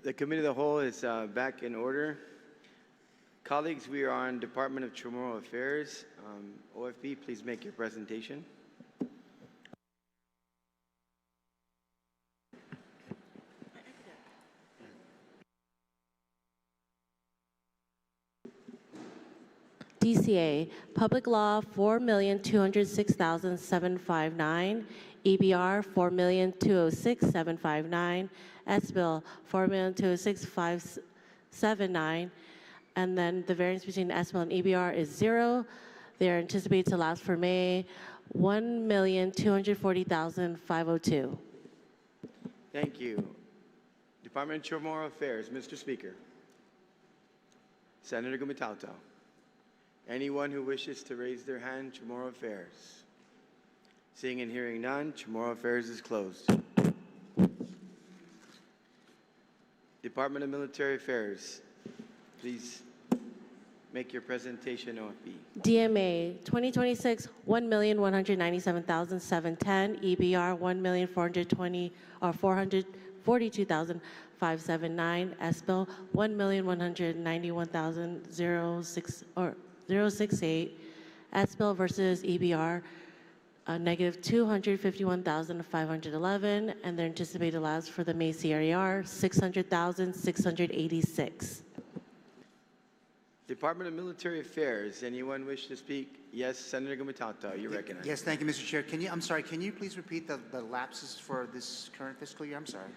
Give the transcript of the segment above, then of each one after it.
The Committee of the Whole is back in order. Colleagues, we are on Department of Chamorro Affairs. OFB, please make your presentation. DCA, Public Law 4,206,759, EBR 4,206,759, S-Bill 4,206,579, and then the variance between S-Bill and EBR is 0. They are anticipated to last for May 1,240,502. Thank you. Department of Chamorro Affairs, Mr. Speaker. Senator Gumitauta. Anyone who wishes to raise their hand, Chamorro Affairs. Seeing and hearing none, Chamorro Affairs is closed. Department of Military Affairs, please make your presentation, OFB. DMA 2026 1,197,710, EBR 1,420 or 442,579, S-Bill 1,191,006 or 068, S-Bill versus EBR, negative 251,511, and their anticipated last for the May CRER, 600,686. Department of Military Affairs, anyone wish to speak? Yes, Senator Gumitauta, you recognize. Yes, thank you, Mr. Chair. I'm sorry, can you please repeat the lapses for this current fiscal year? I'm sorry.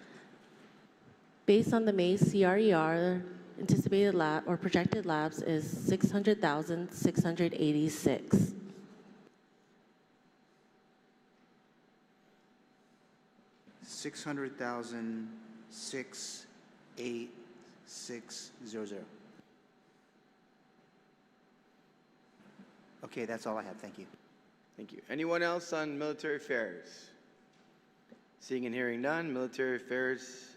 Based on the May CRER, anticipated lapse or projected lapse is 600,686. $600,68600. Okay, that's all I have. Thank you. Thank you. Anyone else on military affairs? Seeing and hearing none, military affairs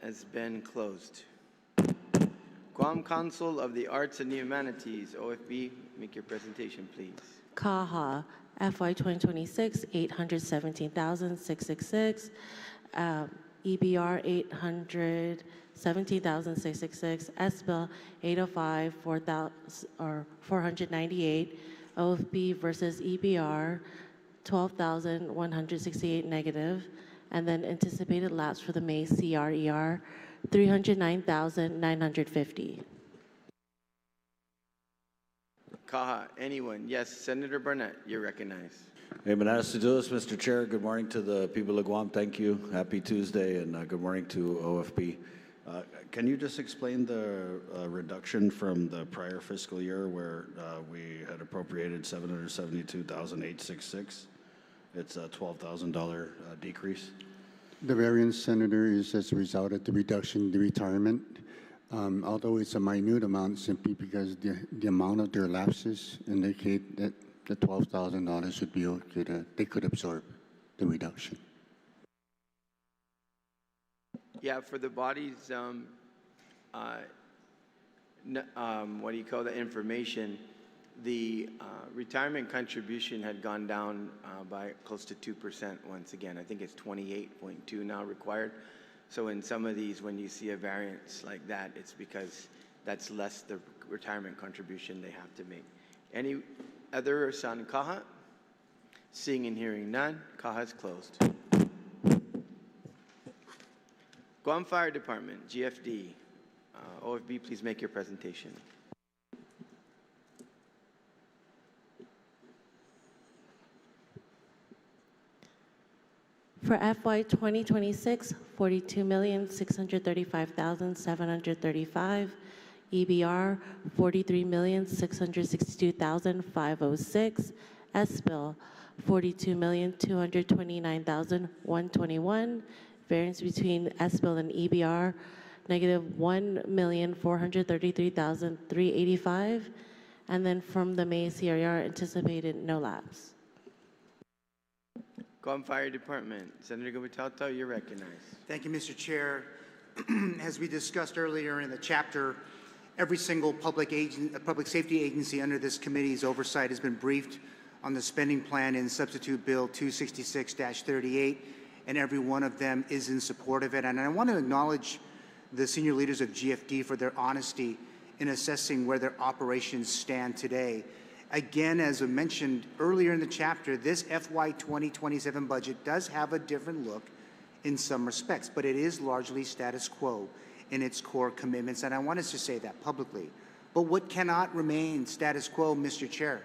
has been closed. Guam Council of the Arts and Humanities, OFB, make your presentation, please. CAHA, FY 2026, 817,666, EBR 817,666, S-Bill 805, 498, OFB versus EBR 12,168 negative, and then anticipated lapse for the May CRER 309,950. Kaha, anyone? Yes, Senator Barnett, you're recognized. I've been asked to do this, Mr. Chair. Good morning to the people of Guam. Thank you. Happy Tuesday, and good morning to OFB. Can you just explain the reduction from the prior fiscal year where we had appropriated $772,866? It's a $12,000 decrease. The variance, Senator, is as a result of the reduction in the retirement. Although it's a minute amount, simply because the amount of their lapses indicate that the $12,000 should be okay, they could absorb the reduction. Yeah, for the bodies, what do you call the information? The retirement contribution had gone down by close to 2% once again. I think it's 28.2 now required. So in some of these, when you see a variance like that, it's because that's less the retirement contribution they have to make. Any others on CAHA? Seeing and hearing none, CAHA is closed. Guam Fire Department, GFD. OFB, please make your presentation. For FY 2026, 42,635,735, EBR 43,662,506, S-Bill 42,229,121, variance between S-Bill and EBR negative 1,433,385, and then from the May CRER anticipated no lapse. Guam Fire Department, Senator Gumitauta, you're recognized. Thank you, Mr. Chair. As we discussed earlier in the chapter, every single public safety agency under this committee's oversight has been briefed on the spending plan in Substitute Bill 266-38, and every one of them is in support of it. And I want to acknowledge the senior leaders of GFD for their honesty in assessing where their operations stand today. Again, as I mentioned earlier in the chapter, this FY 2027 budget does have a different look in some respects, but it is largely status quo in its core commitments, and I want us to say that publicly. But what cannot remain status quo, Mr. Chair,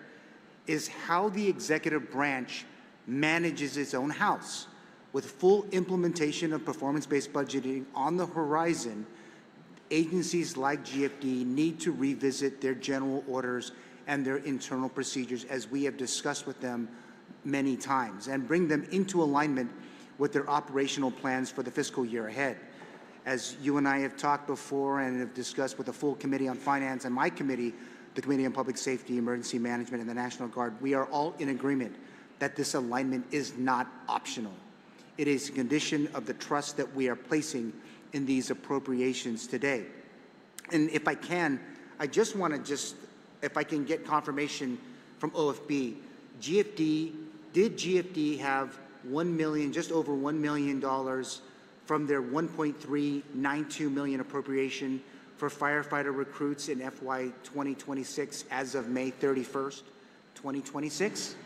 is how the executive branch manages its own house. With full implementation of performance-based budgeting on the horizon, agencies like GFD need to revisit their general orders and their internal procedures, as we have discussed with them many times, and bring them into alignment with their operational plans for the fiscal year ahead. As you and I have talked before and have discussed with the full Committee on Finance and my committee, the Committee on Public Safety, Emergency Management, and the National Guard, we are all in agreement that this alignment is not optional. It is a condition of the trust that we are placing in these appropriations today. And if I can, I just want to if I can get confirmation from OFB, did GFD have $1 million, just over $1 million from their $1.392 million appropriation for firefighter recruits in FY 2026 as of May 31st, 2026?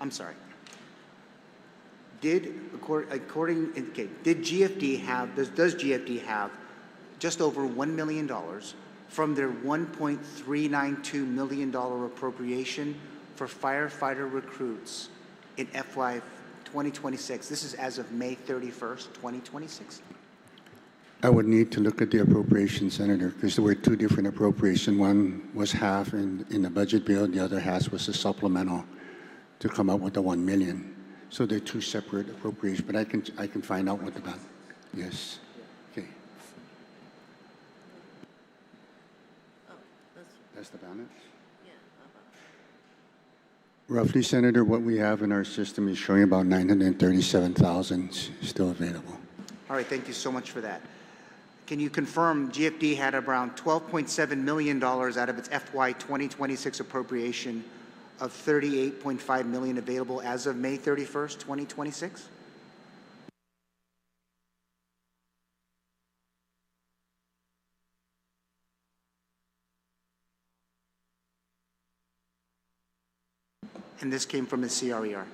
I'm sorry. Does GFD have just over $1 million from their $1.392 million appropriation for firefighter recruits in FY 2026? This is as of May 31st, 2026. I would need to look at the appropriation, Senator, because there were two different appropriations. One was half in the budget bill, the other half was a supplemental to come up with the 1 million. So they're two separate appropriations, but I can find out what the balance. Yes. Okay. That's the balance? Roughly, Senator, what we have in our system is showing about 937,000 still available. All right, thank you so much for that. Can you confirm GFD had around $12.7 million out of its FY 2026 appropriation of $38.5 million available as of May 31st, 2026? And this came from the CRER.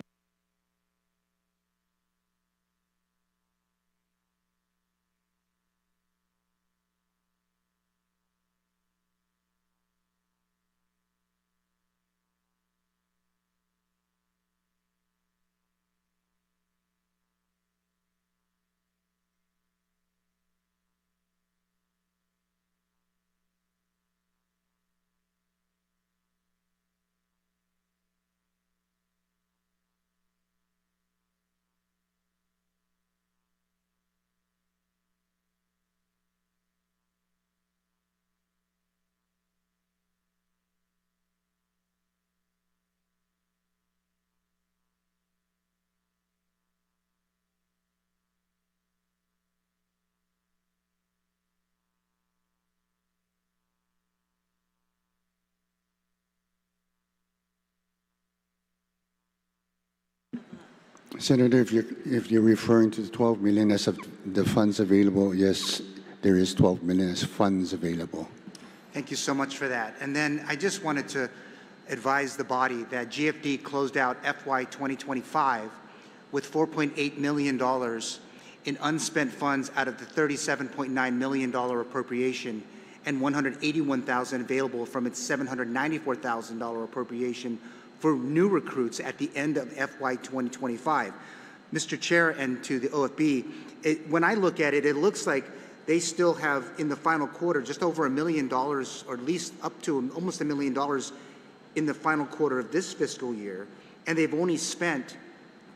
Senator, if you're referring to the 12 million as of the funds available, yes, there is 12 million as funds available. Thank you so much for that. And then I just wanted to advise the body that GFD closed out FY 2025 with $4.8 million in unspent funds out of the $37.9 million appropriation and $181,000 available from its $794,000 appropriation for new recruits at the end of FY 2025. Mr. Chair, and to the OFB, when I look at it, it looks like they still have in the final quarter just over $1 million, or at least up to almost $1 million in the final quarter of this fiscal year, and they've only spent,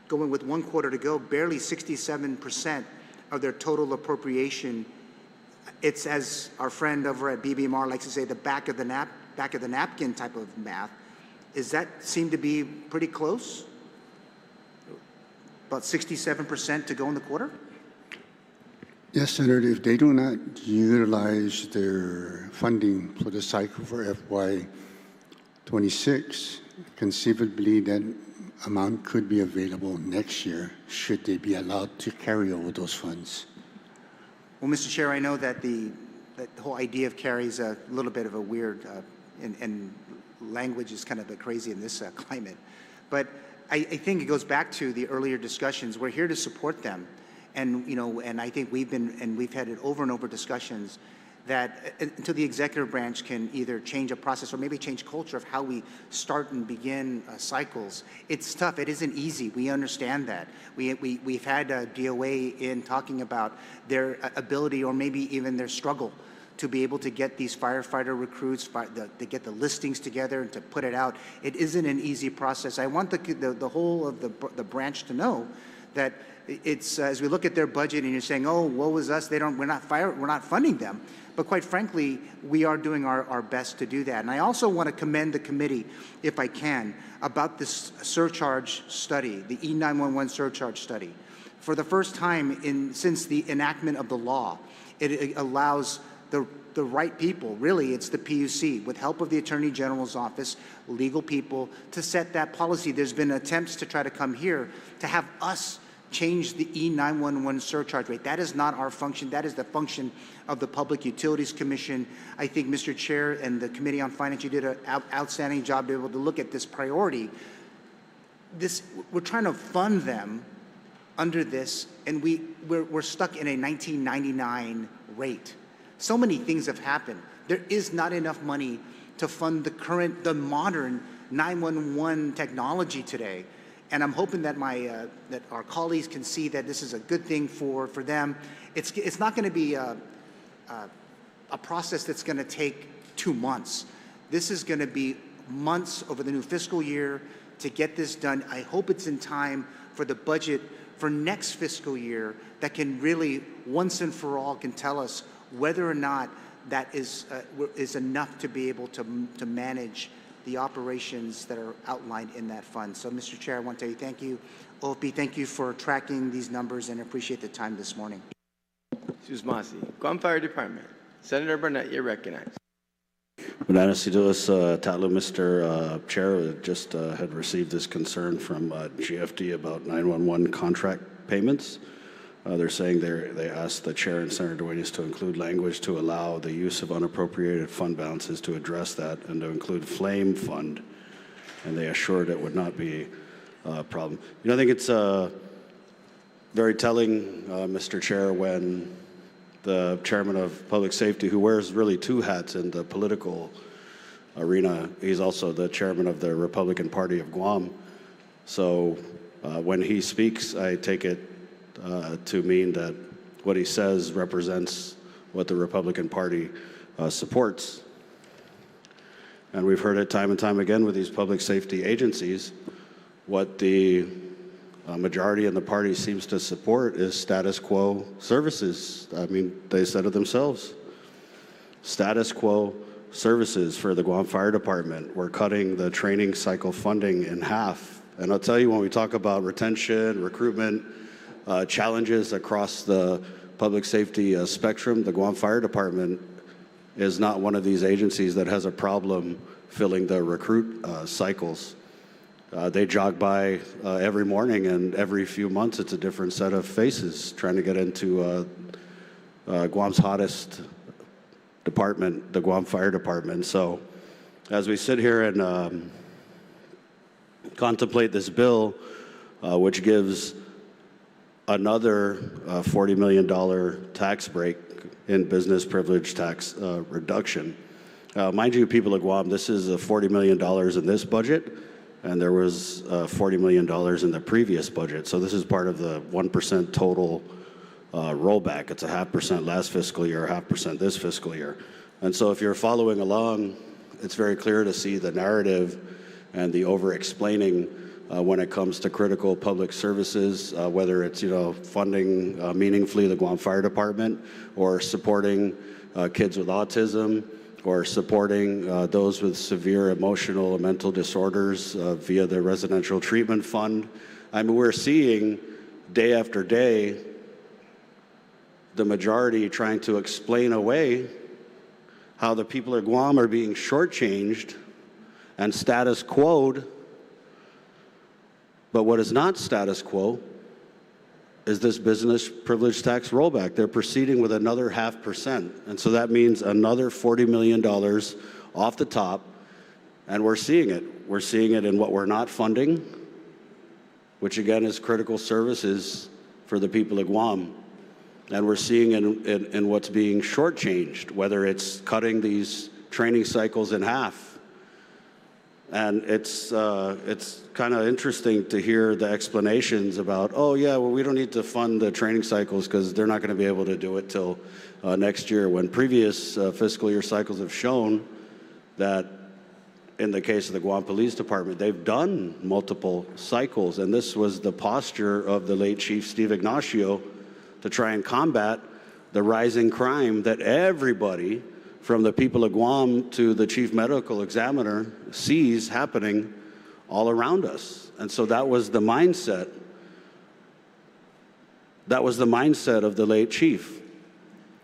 going with 1 quarter to go, barely 67% of their total appropriation. It's, as our friend over at BBMR likes to say, the back of the napkin type of math. Does that seem to be pretty close? About 67% to go in the quarter? Yes, Senator, if they do not utilize their funding for the cycle for FY 26, conceivably that amount could be available next year should they be allowed to carry over those funds. Well, Mr. Chair, I know that the whole idea of carry is a little bit of a weird, and language is kind of crazy in this climate. But I think it goes back to the earlier discussions. We're here to support them. And, you know, and I think we've had it over and over discussions that until the executive branch can either change a process or maybe change culture of how we start and begin cycles, it's tough. It isn't easy. We understand that. We've had DOA in talking about their ability or maybe even their struggle to be able to get these firefighter recruits, to get the listings together and to put it out. It isn't an easy process. I want the whole of the branch to know that it's as we look at their budget and you're saying, oh, woe is us, we're not funding them. But quite frankly, we are doing our best to do that. And I also want to commend the committee, if I can, about this surcharge study, the E911 surcharge study. For the first time since the enactment of the law, it allows the right people, really it's the PUC, with help of the Attorney General's office, legal people, to set that policy. There's been attempts to try to come here to have us change the E911 surcharge rate. That is not our function. That is the function of the Public Utilities Commission. I think, Mr. Chair, and the Committee on Finance, you did an outstanding job to be able to look at this priority. We're trying to fund them under this, and we're stuck in a 1999 rate. So many things have happened. There is not enough money to fund the modern 911 technology today. And I'm hoping that that our colleagues can see that this is a good thing for them. It's not going to be a process that's going to take 2 months. This is going to be months over the new fiscal year to get this done. I hope it's in time for the budget for next fiscal year that can really, once and for all, can tell us whether or not that is enough to be able to manage the operations that are outlined in that fund. So, Mr. Chair, I want to tell you thank you. OFP, thank you for tracking these numbers and appreciate the time this morning. Susmasi. Guam Fire Department. Senator Burnett, you're recognized. Mr. Chair, just had received this concern from GFD about 911 contract payments. They're saying they asked the Chair and Senator Duenas to include language to allow the use of unappropriated fund balances to address that and to include flame fund. And they assured it would not be a problem. You know, I think it's very telling, Mr. Chair, when the Chairman of Public Safety, who wears really two hats in the political arena, he's also the Chairman of the Republican Party of Guam. So when he speaks, I take it to mean that what he says represents what the Republican Party supports. And we've heard it time and time again with these public safety agencies. What the majority in the party seems to support is status quo services. I mean, they said it themselves. Status quo services for the Guam Fire Department. We're cutting the training cycle funding in half. And I'll tell you, when we talk about retention, recruitment, challenges across the public safety spectrum, the Guam Fire Department is not one of these agencies that has a problem filling the recruit cycles. They jog by every morning, and every few months it's a different set of faces trying to get into Guam's hottest department, the Guam Fire Department. So as we sit here and contemplate this bill, which gives another $40 million tax break in business privilege tax reduction. Mind you, people of Guam, this is $40 million in this budget, and there was $40 million in the previous budget. So this is part of the 1% total rollback. It's a 0.5% last fiscal year, 0.5% this fiscal year. And so if you're following along, it's very clear to see the narrative and the over-explaining when it comes to critical public services, whether it's funding meaningfully the Guam Fire Department, or supporting kids with autism, or supporting those with severe emotional and mental disorders via the Residential Treatment Fund. I mean, we're seeing day after day the majority trying to explain away how the people of Guam are being shortchanged and status quo'd. But what is not status quo is this business privilege tax rollback. They're proceeding with another 0.5%. And so that means another $40 million off the top. And we're seeing it. We're seeing it in what we're not funding, which again is critical services for the people of Guam. And we're seeing in what's being shortchanged, whether it's cutting these training cycles in half. And it's kind of interesting to hear the explanations about, oh yeah, well, we don't need to fund the training cycles because they're not going to be able to do it till next year, when previous fiscal year cycles have shown that in the case of the Guam Police Department, they've done multiple cycles. And this was the posture of the late Chief Steve Ignacio to try and combat the rising crime that everybody, from the people of Guam to the chief medical examiner, sees happening all around us. And so that was the mindset. That was the mindset of the late chief,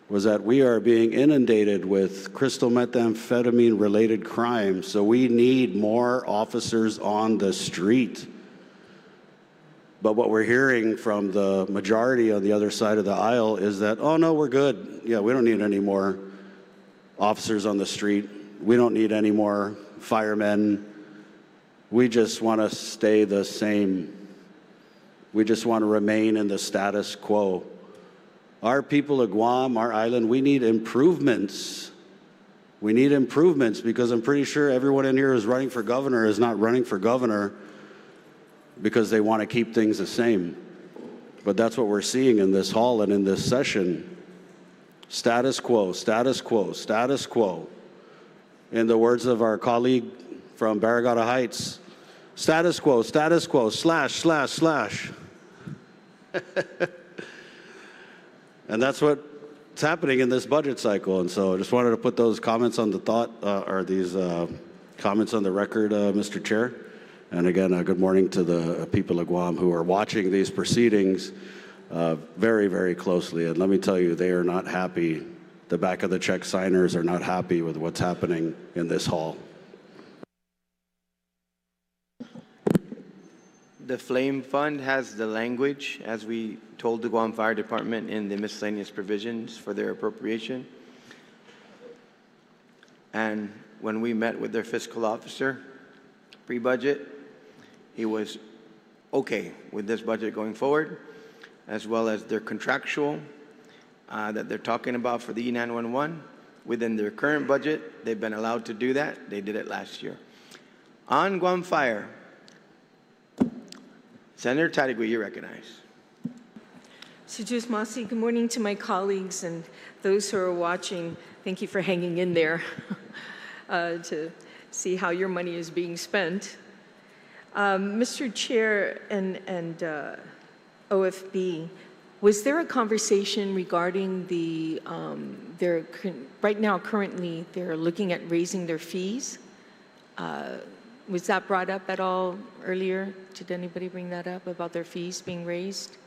was that we are being inundated with crystal methamphetamine related crimes, so we need more officers on the street. But what we're hearing from the majority on the other side of the aisle is that, oh no, we're good. Yeah, we don't need any more officers on the street. We don't need any more firemen. We just want to stay the same. We just want to remain in the status quo. Our people of Guam, our island, we need improvements. We need improvements because I'm pretty sure everyone in here who's running for governor is not running for governor because they want to keep things the same. But that's what we're seeing in this hall and in this session. Status quo, status quo, status quo. In the words of our colleague from Barragata Heights, status quo, slash, slash, slash. And that's what's happening in this budget cycle. And so I just wanted to put those comments on the comments on the record, Mr. Chair. And again, good morning to the people of Guam who are watching these proceedings very, very closely. And let me tell you, they are not happy. The back of the check signers are not happy with what's happening in this hall. The Flame Fund has the language, as we told the Guam Fire Department in the miscellaneous provisions for their appropriation. And when we met with their fiscal officer pre-budget, he was okay with this budget going forward, as well as their contractual that they're talking about for the E911. Within their current budget, they've been allowed to do that. They did it last year. On Guam Fire, Senator Tadigui, you recognize. Sujus Masi, good morning to my colleagues and those who are watching. Thank you for hanging in there to see how your money is being spent. Mr. Chair and OFB, was there a conversation regarding the, right now currently they're looking at raising their fees? Was that brought up at all earlier? Did anybody bring that up about their fees being raised?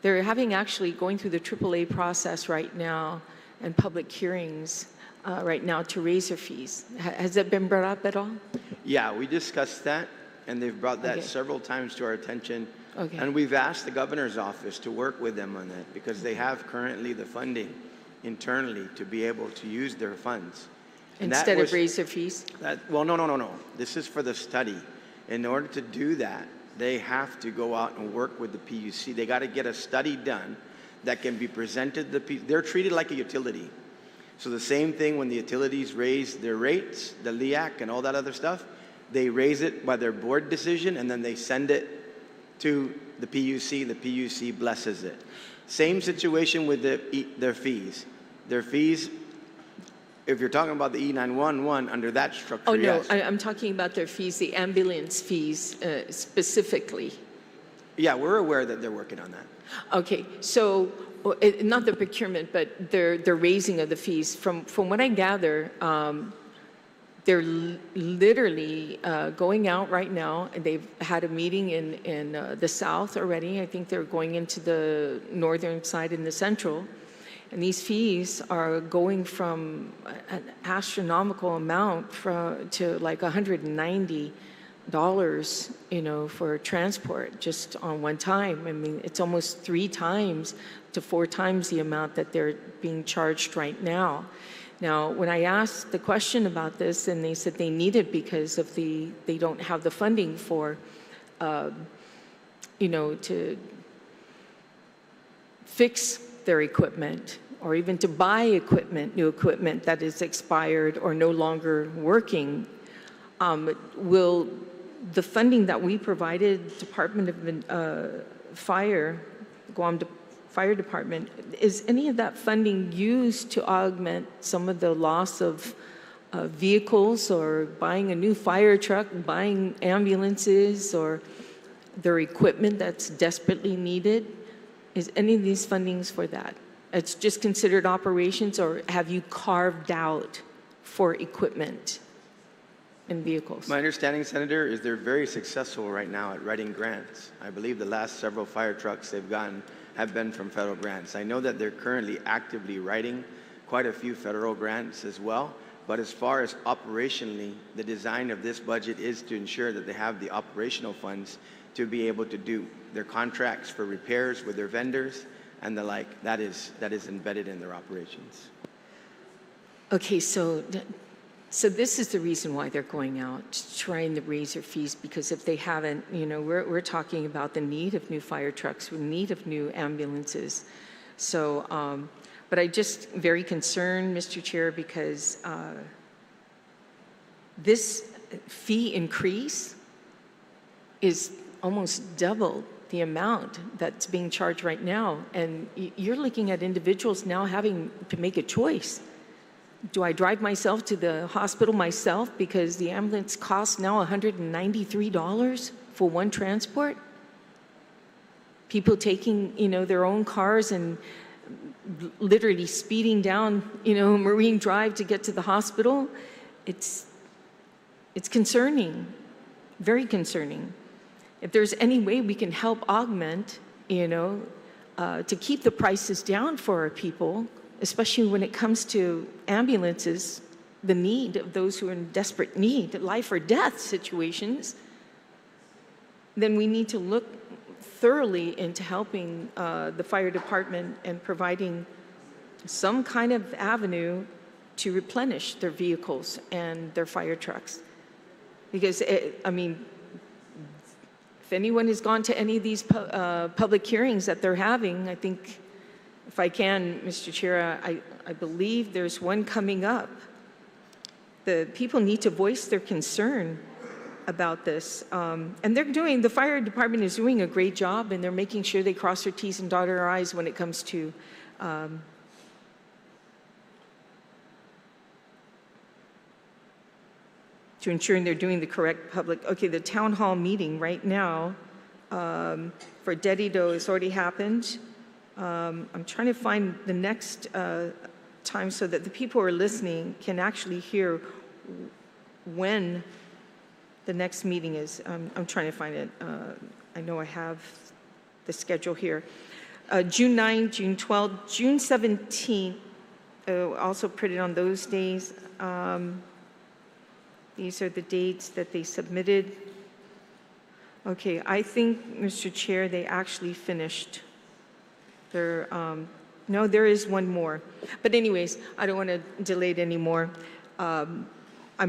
They're actually going through the AAA process right now and public hearings right now to raise their fees. Has that been brought up at all? Yeah, we discussed that, and they've brought that several times to our attention. Okay. And we've asked the governor's office to work with them on that because they have currently the funding internally to be able to use their funds. Instead of raise their fees? Well, no. This is for the study. In order to do that, they have to go out and work with the PUC. They got to get a study done that can be presented to the PUC. They're treated like a utility. So the same thing when the utilities raise their rates, the LEAC and all that other stuff, they raise it by their board decision and then they send it to the PUC. The PUC blesses it. Same situation with their fees. Their fees, if you're talking about the E911 under that structure, oh, no, yes. I'm talking about their fees, the ambulance fees specifically. Yeah, we're aware that they're working on that. Okay, so not the procurement, but their raising of the fees. From what I gather, they're literally going out right now, and they've had a meeting in the south already. I think they're going into the northern side and the central. And these fees are going from an astronomical amount to like $190, for transport just on one time. I mean, it's almost 3 times to 4 times the amount that they're being charged right now. Now, when I asked the question about this, and they said they need it because of they don't have the funding for, to fix their equipment, or even to buy new equipment that is expired or no longer working. Will the funding that we provided, Department of Fire, Guam Fire Department, is any of that funding used to augment some of the loss of vehicles, or buying a new fire truck, buying ambulances, or their equipment that's desperately needed? Is any of these fundings for that? It's just considered operations, or have you carved out for equipment and vehicles? My understanding, Senator, is they're very successful right now at writing grants. I believe the last several fire trucks they've gotten have been from federal grants. I know that they're currently actively writing quite a few federal grants as well. But as far as operationally, the design of this budget is to ensure that they have the operational funds to be able to do their contracts for repairs with their vendors and the like. That is embedded in their operations. Okay, so this is the reason why they're going out, trying to raise their fees, because if they haven't, we're talking about the need of new fire trucks, the need of new ambulances. So, but I just very concerned, Mr. Chair, because this fee increase is almost double the amount that's being charged right now. And you're looking at individuals now having to make a choice. Do I drive myself to the hospital myself because the ambulance costs now $193 for one transport? People taking, their own cars and literally speeding down, Marine Drive to get to the hospital. It's concerning, very concerning. If there's any way we can help augment, to keep the prices down for our people, especially when it comes to ambulances, the need of those who are in desperate need, life or death situations, then we need to look thoroughly into helping the fire department and providing some kind of avenue to replenish their vehicles and their fire trucks. Because, if anyone has gone to any of these public hearings that they're having, I think, if I can, Mr. Chair, I believe there's one coming up. The people need to voice their concern about this. And the fire department is doing a great job, and they're making sure they cross their T's and dot their I's when it comes to ensuring they're doing the correct the town hall meeting right now for Dedido has already happened. I'm trying to find the next time so that the people who are listening can actually hear when the next meeting is. I'm trying to find it. I know I have the schedule here. June 9, June 12, June 17. Also printed on those days. These are the dates that they submitted. Okay, I think, Mr. Chair, they actually finished. No, there is one more. But anyways, I don't want to delay it anymore. I'm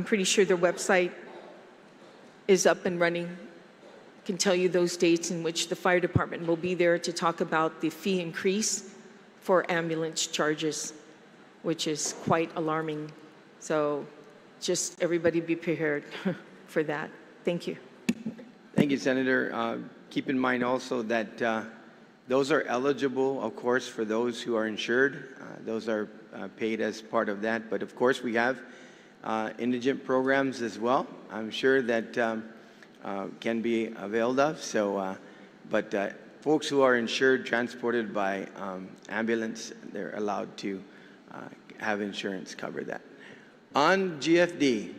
pretty sure their website is up and running. I can tell you those dates in which the fire department will be there to talk about the fee increase for ambulance charges, which is quite alarming. So just everybody be prepared for that. Thank you. Thank you, Senator. Keep in mind also that those are eligible, of course, for those who are insured. Those are paid as part of that. But of course, we have indigent programs as well. I'm sure that can be availed of. So, but folks who are insured, transported by ambulance, they're allowed to have insurance cover that. On GFD,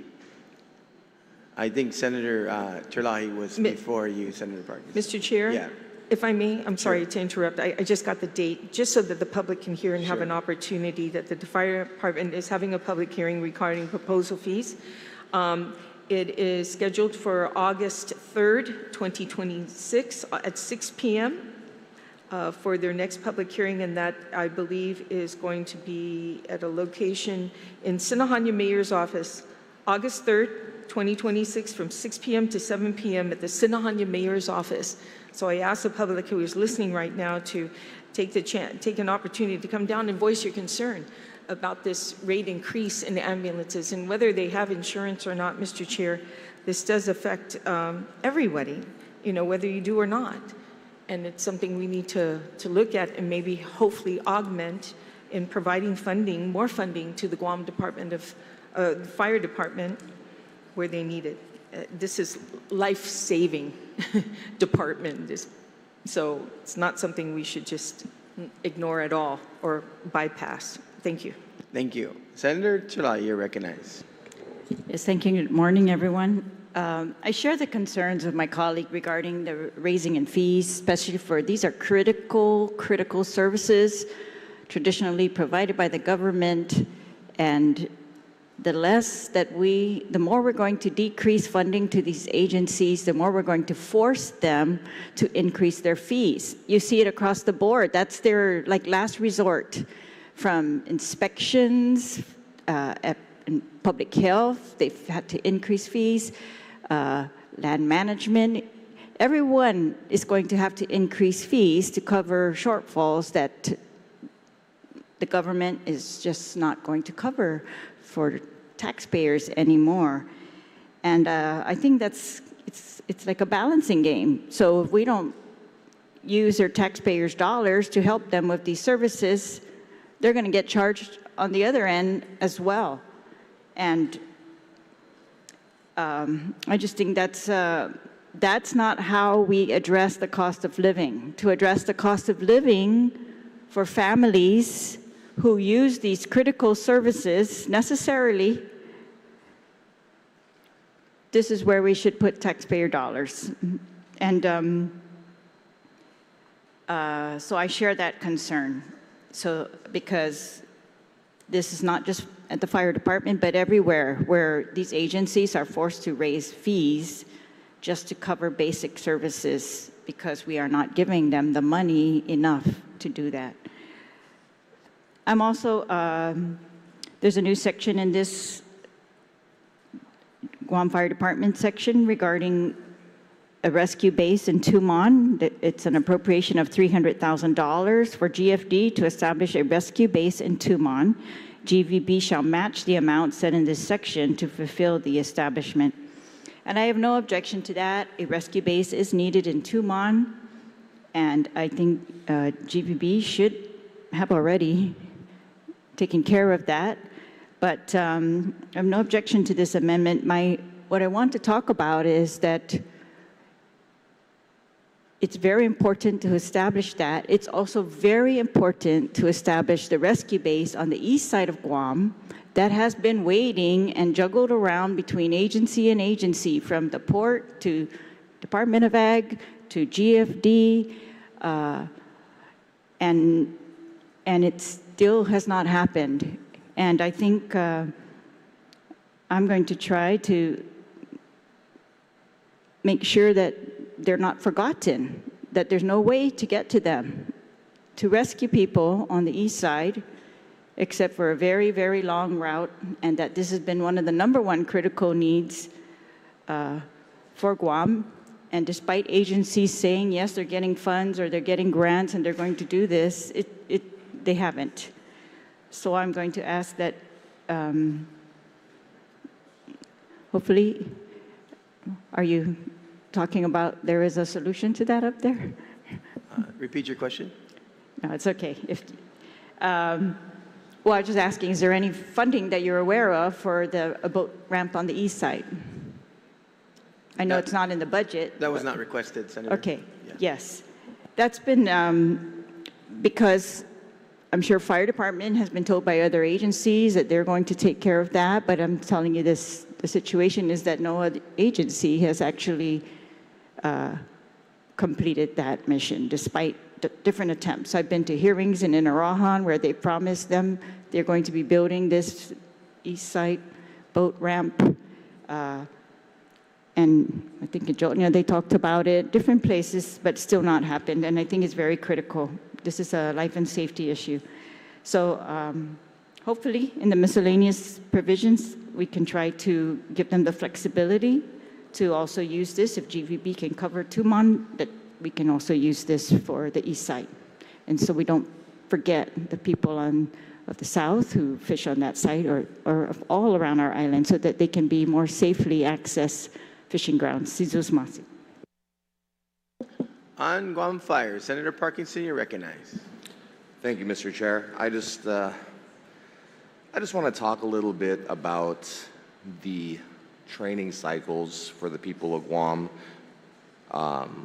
I think Senator Terlahi was before you, Senator Parkins. Mr. Chair? Yeah. If I may, I'm sorry to interrupt. I just got the date, just so that the public can hear and have an opportunity, that the fire department is having a public hearing regarding proposal fees. It is scheduled for August 3rd, 2026 at 6 p.m. For their next public hearing, and that, I believe, is going to be at a location in Sinahanya Mayor's office, August 3rd, 2026, from 6 p.m. to 7 p.m. at the Sinahanya Mayor's office. So I ask the public who is listening right now to take an opportunity to come down and voice your concern about this rate increase in ambulances, and whether they have insurance or not, Mr. Chair. This does affect everybody, whether you do or not. And it's something we need to look at and maybe hopefully augment in providing funding, more funding to the Guam Department of Fire Department where they need it. This is life-saving department. So it's not something we should just ignore at all or bypass. Thank you. Thank you. Senator Chulai, you're recognized. Yes, thank you. Good morning, everyone. I share the concerns of my colleague regarding the raising in fees, especially for these are critical services traditionally provided by the government, and the more we're going to decrease funding to these agencies, the more we're going to force them to increase their fees. You see it across the board. That's their last resort, from inspections, in public health, they've had to increase fees, land management. Everyone is going to have to increase fees to cover shortfalls that the government is just not going to cover for taxpayers anymore. And I think it's like a balancing game. So if we don't use their taxpayers' dollars to help them with these services, they're going to get charged on the other end as well. And I just think that's not how we address the cost of living. To address the cost of living for families who use these critical services necessarily, this is where we should put taxpayer dollars. And so I share that concern. So because this is not just at the fire department, but everywhere where these agencies are forced to raise fees just to cover basic services because we are not giving them the money enough to do that. I'm also, there's a new section in this Guam Fire Department section regarding a rescue base in Tumon. It's an appropriation of $300,000 for GFD to establish a rescue base in Tumon. GVB shall match the amount set in this section to fulfill the establishment. And I have no objection to that. A rescue base is needed in Tumon, and I think GVB should have already taken care of that. But I have no objection to this amendment. What I want to talk about is that it's very important to establish that. It's also very important to establish the rescue base on the east side of Guam that has been waiting and juggled around between agency and agency, from the port to Department of Ag to GFD, and it still has not happened. And I think I'm going to try to make sure that they're not forgotten, that there's no way to get to them, to rescue people on the east side, except for a very, very long route, and that this has been one of the #1 critical needs for Guam. And despite agencies saying, yes, they're getting funds or they're getting grants and they're going to do this, they haven't. So I'm going to ask that hopefully, are you talking about there is a solution to that up there? Repeat your question. No, it's okay. Well, I was just asking, is there any funding that you're aware of for a boat ramp on the east side? I know it's not in the budget. That was not requested, Senator. Okay, Yeah. yes. That's been because I'm sure fire department has been told by other agencies that they're going to take care of that, but I'm telling you the situation is that no other agency has actually completed that mission despite different attempts. I've been to hearings in Arahan where they promised them they're going to be building this east side boat ramp. And I think in Joltnia they talked about it, different places, but still not happened. And I think it's very critical. This is a life and safety issue. So hopefully in the miscellaneous provisions, we can try to give them the flexibility to also use this. If GVB can cover Tumon, that we can also use this for the east side. And so we don't forget the people of the south who fish on that site or all around our island so that they can be more safely access fishing grounds. Sizus Masi. On Guam Fire, Senator Parkinson, you're recognized. Thank you, Mr. Chair. I just want to talk a little bit about the training cycles for the people of Guam.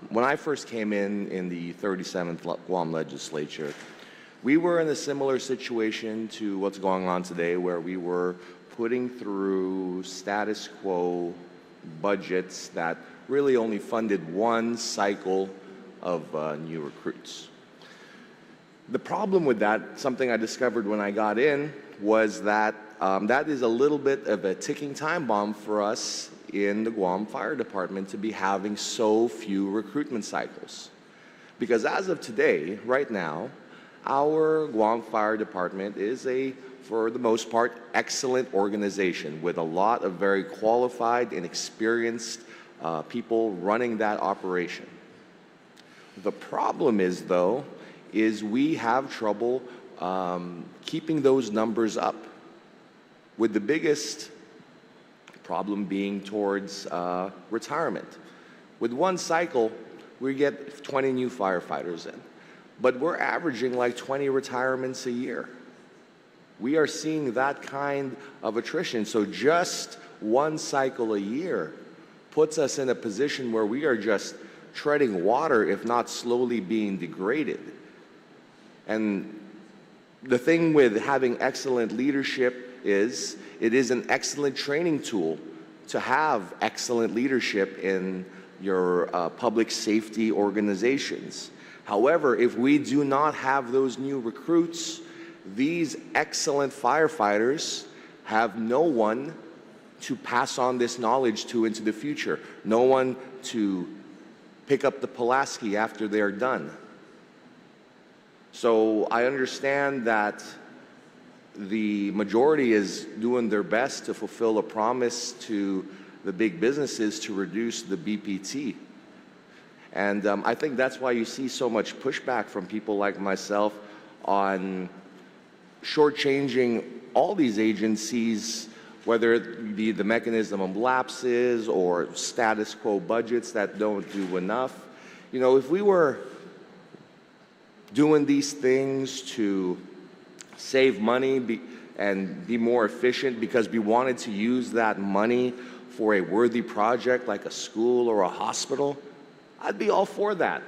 When I first came in the 37th Guam Legislature, we were in a similar situation to what's going on today, where we were putting through status quo budgets that really only funded one cycle of new recruits. The problem with that, something I discovered when I got in, was that that is a little bit of a ticking time bomb for us in the Guam Fire Department to be having so few recruitment cycles. Because as of today, right now, our Guam Fire Department is for the most part, excellent organization with a lot of very qualified and experienced people running that operation. The problem is, though, we have trouble keeping those numbers up, with the biggest problem being towards retirement. With one cycle, we get 20 new firefighters in, but we're averaging like 20 retirements a year. We are seeing that kind of attrition, so just one cycle a year puts us in a position where we are just treading water, if not slowly being degraded. And the thing with having excellent leadership is it is an excellent training tool to have excellent leadership in your public safety organizations. However, if we do not have those new recruits, these excellent firefighters have no one to pass on this knowledge to into the future, no one to pick up the Pulaski after they're done. So I understand that the majority is doing their best to fulfill a promise to the big businesses to reduce the BPT. And I think that's why you see so much pushback from people like myself on shortchanging all these agencies, whether it be the mechanism of lapses or status quo budgets that don't do enough. You know, if we were doing these things to save money and be more efficient because we wanted to use that money for a worthy project like a school or a hospital, I'd be all for that.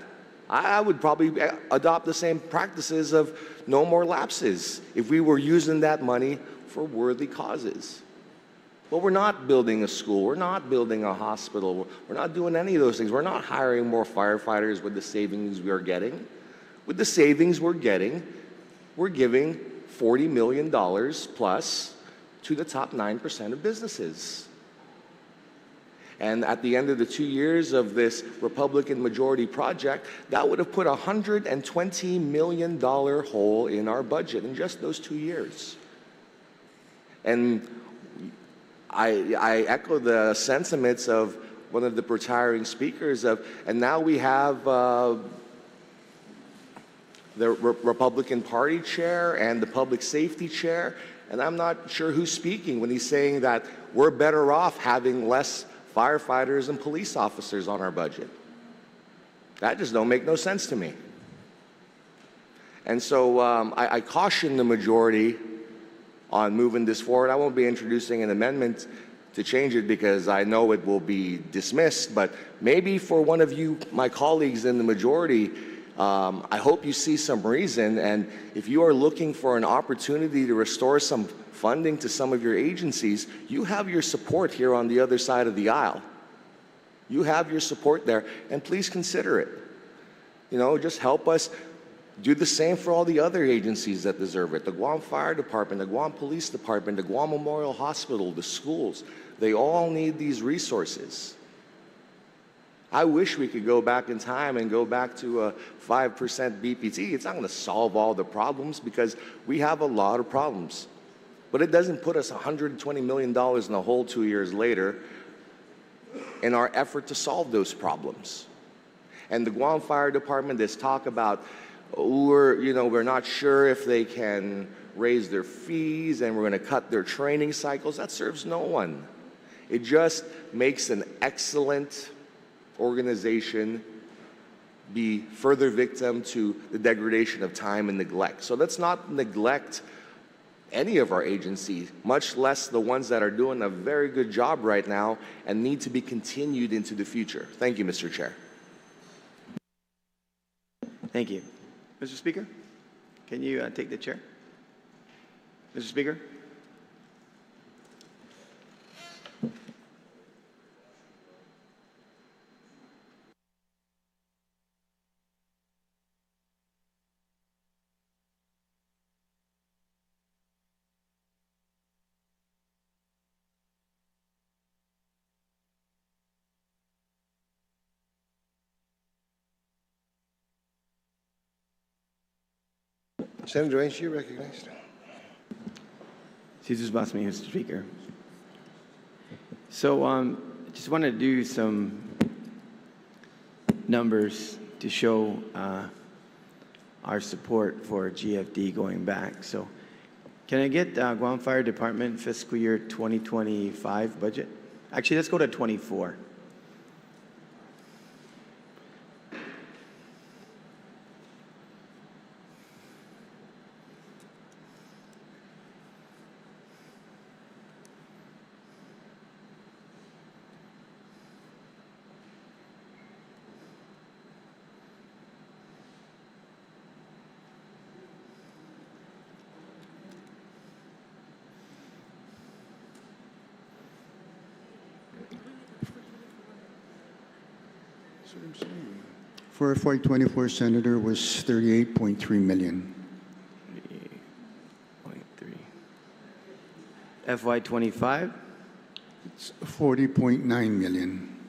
I would probably adopt the same practices of no more lapses if we were using that money for worthy causes. But we're not building a school, we're not building a hospital, we're not doing any of those things. We're not hiring more firefighters with the savings we are getting. With the savings we're getting, we're giving $40 million plus to the top 9% of businesses. And at the end of the 2 years of this Republican majority project, that would have put a $120 million hole in our budget in just those 2 years. And I echo the sentiments of one of the retiring speakers and now we have the Republican Party chair and the public safety chair, and I'm not sure who's speaking when he's saying that we're better off having less firefighters and police officers on our budget. That just don't make no sense to me. And so I caution the majority on moving this forward. I won't be introducing an amendment to change it because I know it will be dismissed, but maybe for one of you, my colleagues in the majority, I hope you see some reason, and if you are looking for an opportunity to restore some funding to some of your agencies, you have your support here on the other side of the aisle. You have your support there, and please consider it. You know, just help us do the same for all the other agencies that deserve it. The Guam Fire Department, the Guam Police Department, the Guam Memorial Hospital, the schools. They all need these resources. I wish we could go back in time and go back to a 5% BPT. It's not going to solve all the problems because we have a lot of problems. But it doesn't put us $120 million in the hole 2 years later in our effort to solve those problems. And the Guam Fire Department, this talk about, we're not sure if they can raise their fees and we're going to cut their training cycles, that serves no one. It just makes an excellent organization be further victim to the degradation of time and neglect. So let's not neglect any of our agencies, much less the ones that are doing a very good job right now and need to be continued into the future. Thank you, Mr. Chair. Thank you. Mr. Speaker, can you take the chair? Mr. Speaker? Senator Ainge, you're recognized. Excuse me, Mr. Speaker. So I just want to do some numbers to show our support for GFD going back. So can I get Guam Fire Department fiscal year 2025 budget? Actually, let's go to 24. For FY24, Senator, was 38.3 million. 38.3. FY25? It's 40.9 million.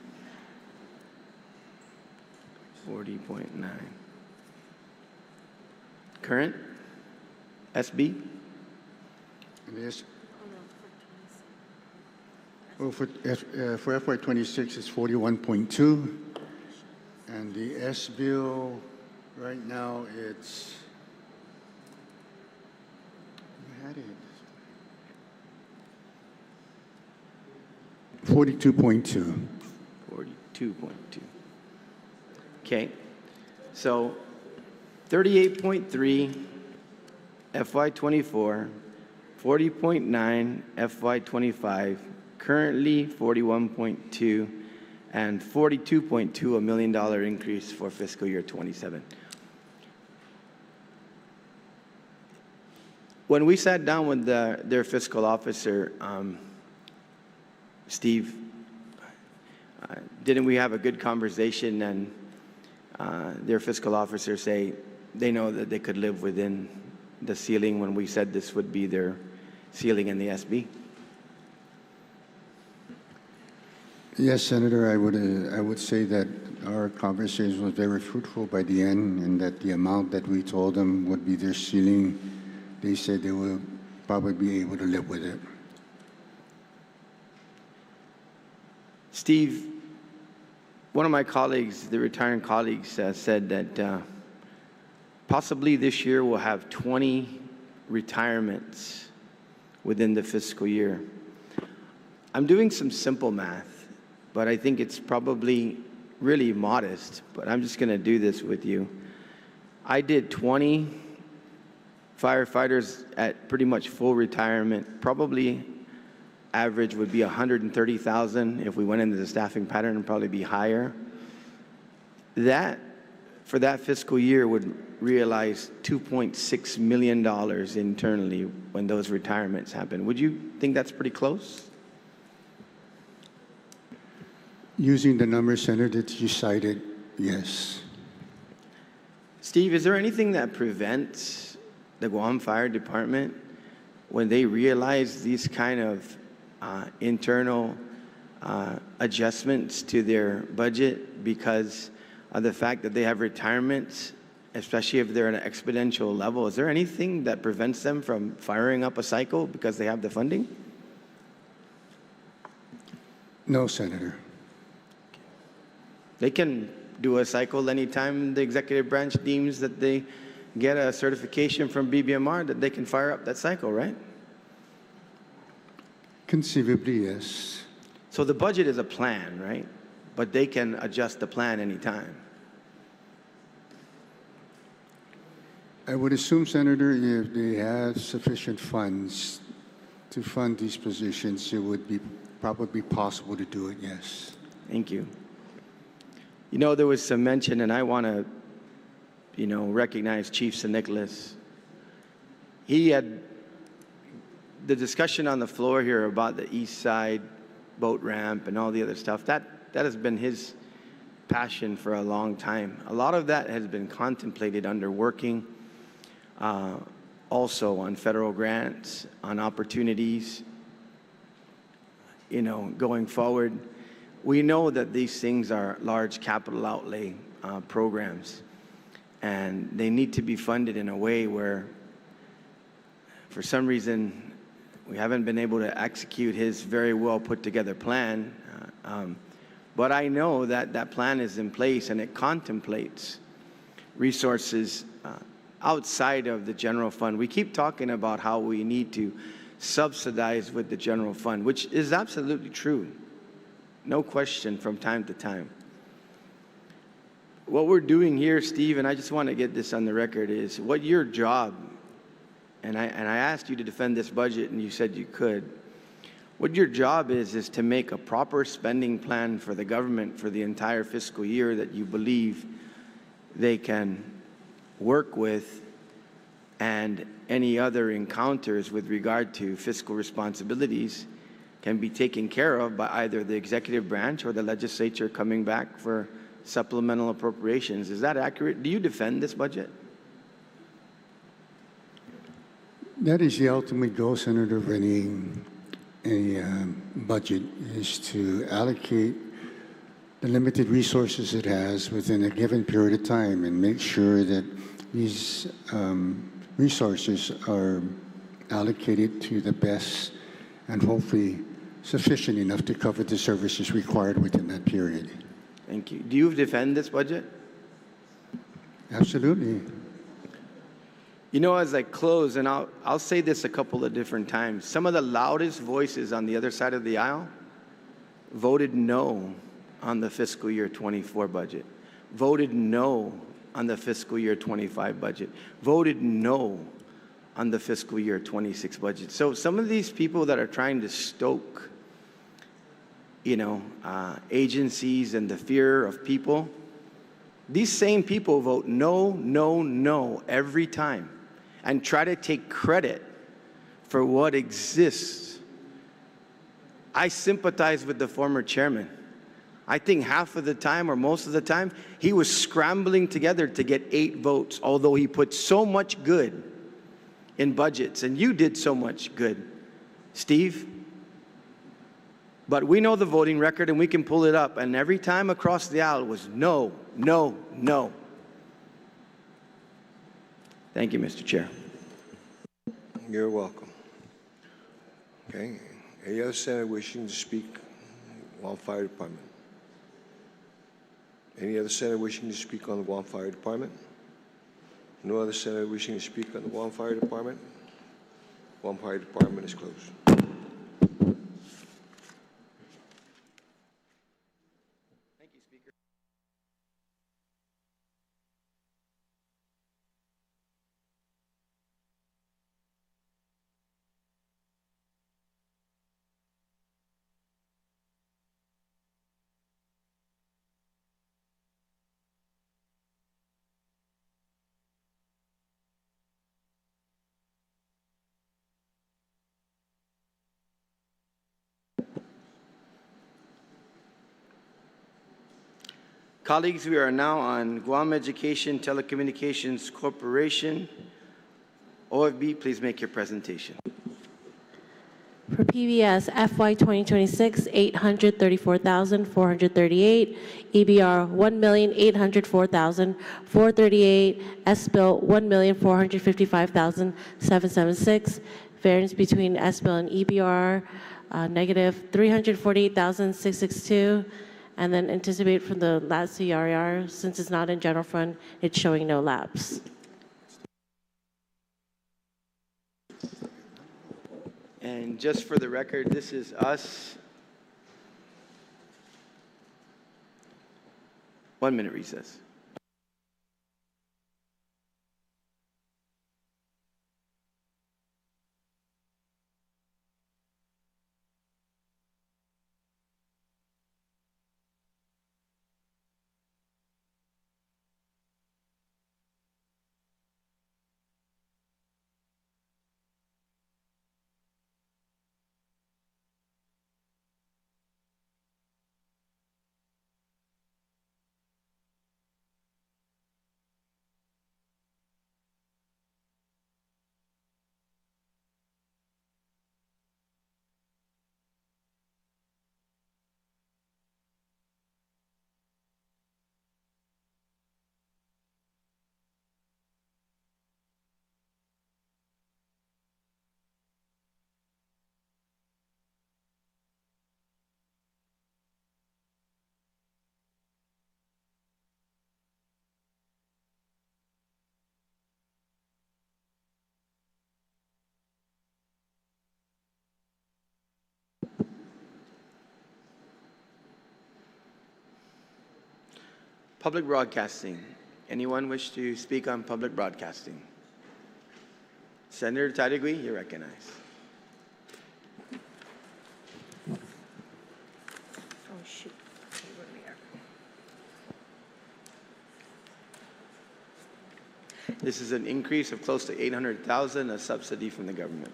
40.9. Current? SB? Yes. Well, for FY26, it's 41.2. And the S bill right now, it's, we had it, 42.2. 42.2. Okay. So 38.3 FY24, 40.9 FY25, currently 41.2, and 42.2, $1 million increase for fiscal year 27. When we sat down with their fiscal officer, Steve, didn't we have a good conversation? And their fiscal officer say they know that they could live within the ceiling when we said this would be their ceiling in the SB? Yes, Senator, I would say that our conversation was very fruitful by the end, and that the amount that we told them would be their ceiling, they said they will probably be able to live with it. Steve, one of my colleagues, the retiring colleagues, said that possibly this year we'll have 20 retirements within the fiscal year. I'm doing some simple math, but I think it's probably really modest, but I'm just going to do this with you. I did 20 firefighters at pretty much full retirement. Probably average would be 130,000. If we went into the staffing pattern, it'd probably be higher. That, for that fiscal year, would realize $2.6 million internally when those retirements happen. Would you think that's pretty close? Using the numbers, Senator, that you cited, yes. Steve, is there anything that prevents the Guam Fire Department when they realize these kind of internal adjustments to their budget because of the fact that they have retirements, especially if they're at an exponential level? Is there anything that prevents them from firing up a cycle because they have the funding? No, Senator. They can do a cycle anytime the executive branch deems that they get a certification from BBMR that they can fire up that cycle, right? Conceivably, yes. So the budget is a plan, right? But they can adjust the plan anytime. I would assume, Senator, if they have sufficient funds to fund these positions, it would be probably possible to do it, yes. Thank you. You know, there was some mention, and I want to, recognize Chief St. Nicholas. He had the discussion on the floor here about the east side boat ramp and all the other stuff. That has been his passion for a long time. A lot of that has been contemplated under working, also on federal grants, on opportunities, going forward. We know that these things are large capital outlay programs, and they need to be funded in a way where, for some reason, we haven't been able to execute his very well put together plan. But I know that that plan is in place, and it contemplates resources outside of the general fund. We keep talking about how we need to subsidize with the general fund, which is absolutely true. No question, from time to time. What we're doing here, Steve, and I just want to get this on the record, is what your job, and I asked you to defend this budget, and you said you could. What your job is to make a proper spending plan for the government for the entire fiscal year that you believe they can work with, and any other encounters with regard to fiscal responsibilities can be taken care of by either the executive branch or the legislature coming back for supplemental appropriations. Is that accurate? Do you defend this budget? That is the ultimate goal, Senator, of any budget, is to allocate the limited resources it has within a given period of time and make sure that these resources are allocated to the best and hopefully sufficient enough to cover the services required within that period. Thank you. Do you defend this budget? Absolutely. As I close, and I'll say this a couple of different times, some of the loudest voices on the other side of the aisle voted no on the fiscal year 24 budget, voted no on the fiscal year 25 budget, voted no on the fiscal year 26 budget. So some of these people that are trying to stoke, agencies and the fear of people, these same people vote no, no, no every time and try to take credit for what exists. I sympathize with the former chairman. I think half of the time or most of the time, he was scrambling together to get 8 votes, although he put so much good in budgets, and you did so much good, Steve. But we know the voting record, and we can pull it up, and every time across the aisle was no, no, no. Thank you, Mr. Chair. You're welcome. Okay. Any other senator wishing to speak on Fire Department? Any other senator wishing to speak on the Guam Fire Department? No other senator wishing to speak on the Guam Fire Department? Guam Fire Department is closed. Colleagues, we are now on Guam Education Telecommunications Corporation. OFB, please make your presentation. For PBS, FY 2026, 834,438. EBR, 1,804,438. S-bill, 1,455,776. Variance between S-bill and EBR, negative 348,662. And then anticipate from the last CRR, since it's not in general fund, it's showing no lapse. And just for the record, this is us. 1 minute recess. Public broadcasting. Anyone wish to speak on public broadcasting? Senator Tadigui, you're recognized. Oh, shoot. Okay, where we are. This is an increase of close to 800,000, a subsidy from the government.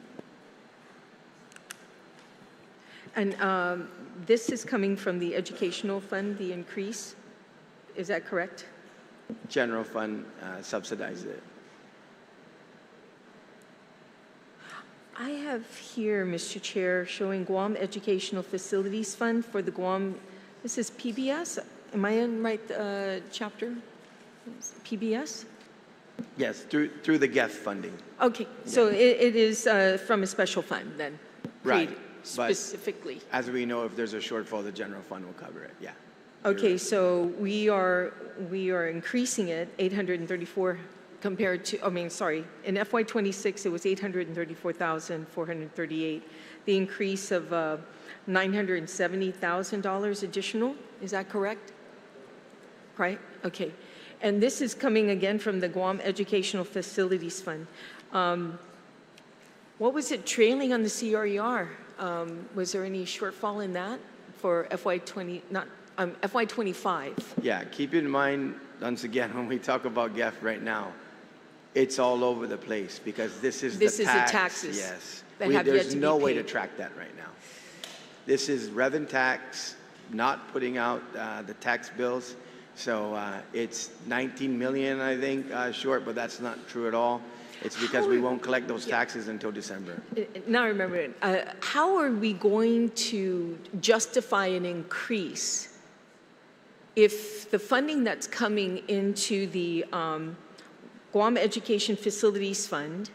And this is coming from the educational fund, the increase? Is that correct? General fund subsidized it. I have here, Mr. Chair, showing Guam Educational Facilities Fund for the Guam, this is PBS? Am I in right chapter? PBS? Yes, through the GEF funding. Okay, so it is from a special fund then? Right, created but specifically? As we know, if there's a shortfall, the general fund will cover it, yeah. Okay, so we are increasing it 834 compared to, in FY26 it was 834,438. The increase of $970,000 additional, is that correct? Right, okay. And this is coming again from the Guam Educational Facilities Fund. What was it trailing on the CRER? Was there any shortfall in that for FY25? Yeah, keep in mind, once again, when we talk about GEF right now, it's all over the place because this is the taxes. Yes. That have yet there's to be no way to paid. track that right now. This is revenue tax, not putting out the tax bills. So it's 19 million, I think, short, but that's not true at all. It's because we won't collect those taxes until December. Now I remember it. How are we going to justify an increase if the funding that's coming into the Guam Education Facilities Fund,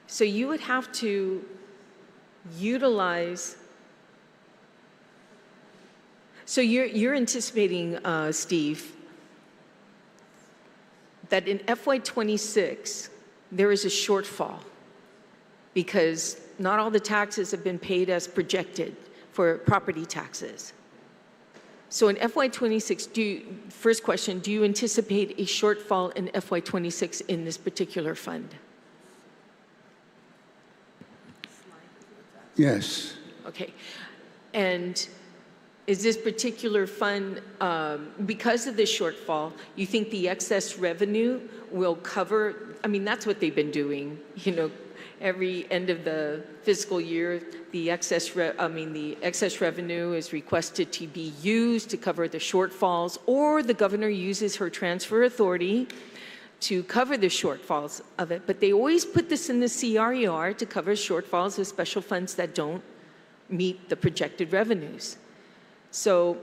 so you would have to utilize, so you're anticipating, Steve, that in FY26, there is a shortfall because not all the taxes have been paid as projected for property taxes. So in FY26, first question, do you anticipate a shortfall in FY26 in this particular fund? Yes. Okay. And is this particular fund, because of the shortfall, you think the excess revenue will cover, I mean, that's what they've been doing, every end of the fiscal year, the excess revenue is requested to be used to cover the shortfalls, or the governor uses her transfer authority to cover the shortfalls of it. But they always put this in the CRER to cover shortfalls of special funds that don't meet the projected revenues. So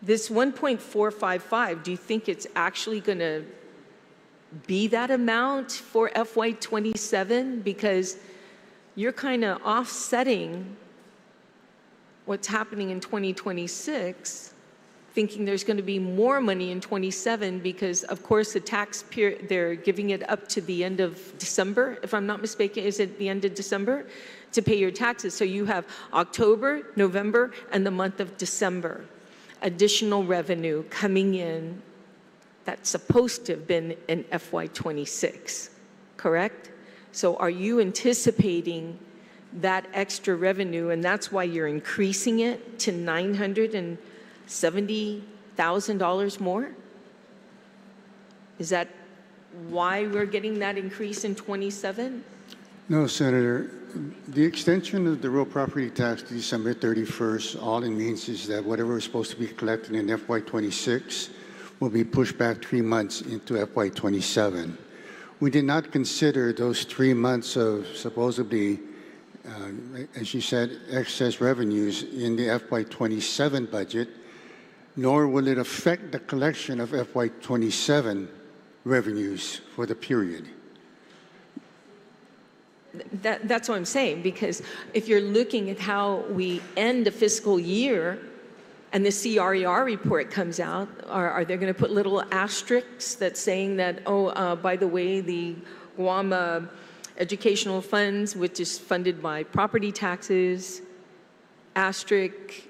this 1.455, do you think it's actually going to be that amount for FY27? Because you're kind of offsetting what's happening in 2026, thinking there's going to be more money in 27 because, of course, the tax period, they're giving it up to the end of December, if I'm not mistaken. Is it the end of December to pay your taxes? So you have October, November, and the month of December. Additional revenue coming in that's supposed to have been in FY26, correct? So are you anticipating that extra revenue, and that's why you're increasing it to $970,000 more? Is that why we're getting that increase in 27? No, Senator. The extension of the real property tax to December 31st, all it means is that whatever is supposed to be collected in FY26 will be pushed back 3 months into FY27. We did not consider those 3 months of supposedly, as you said, excess revenues in the FY27 budget, nor will it affect the collection of FY27 revenues for the period. That's what I'm saying, because if you're looking at how we end a fiscal year and the CRER report comes out, are they going to put little asterisks that's saying that, by the way, the Guam educational funds, which is funded by property taxes, asterisk,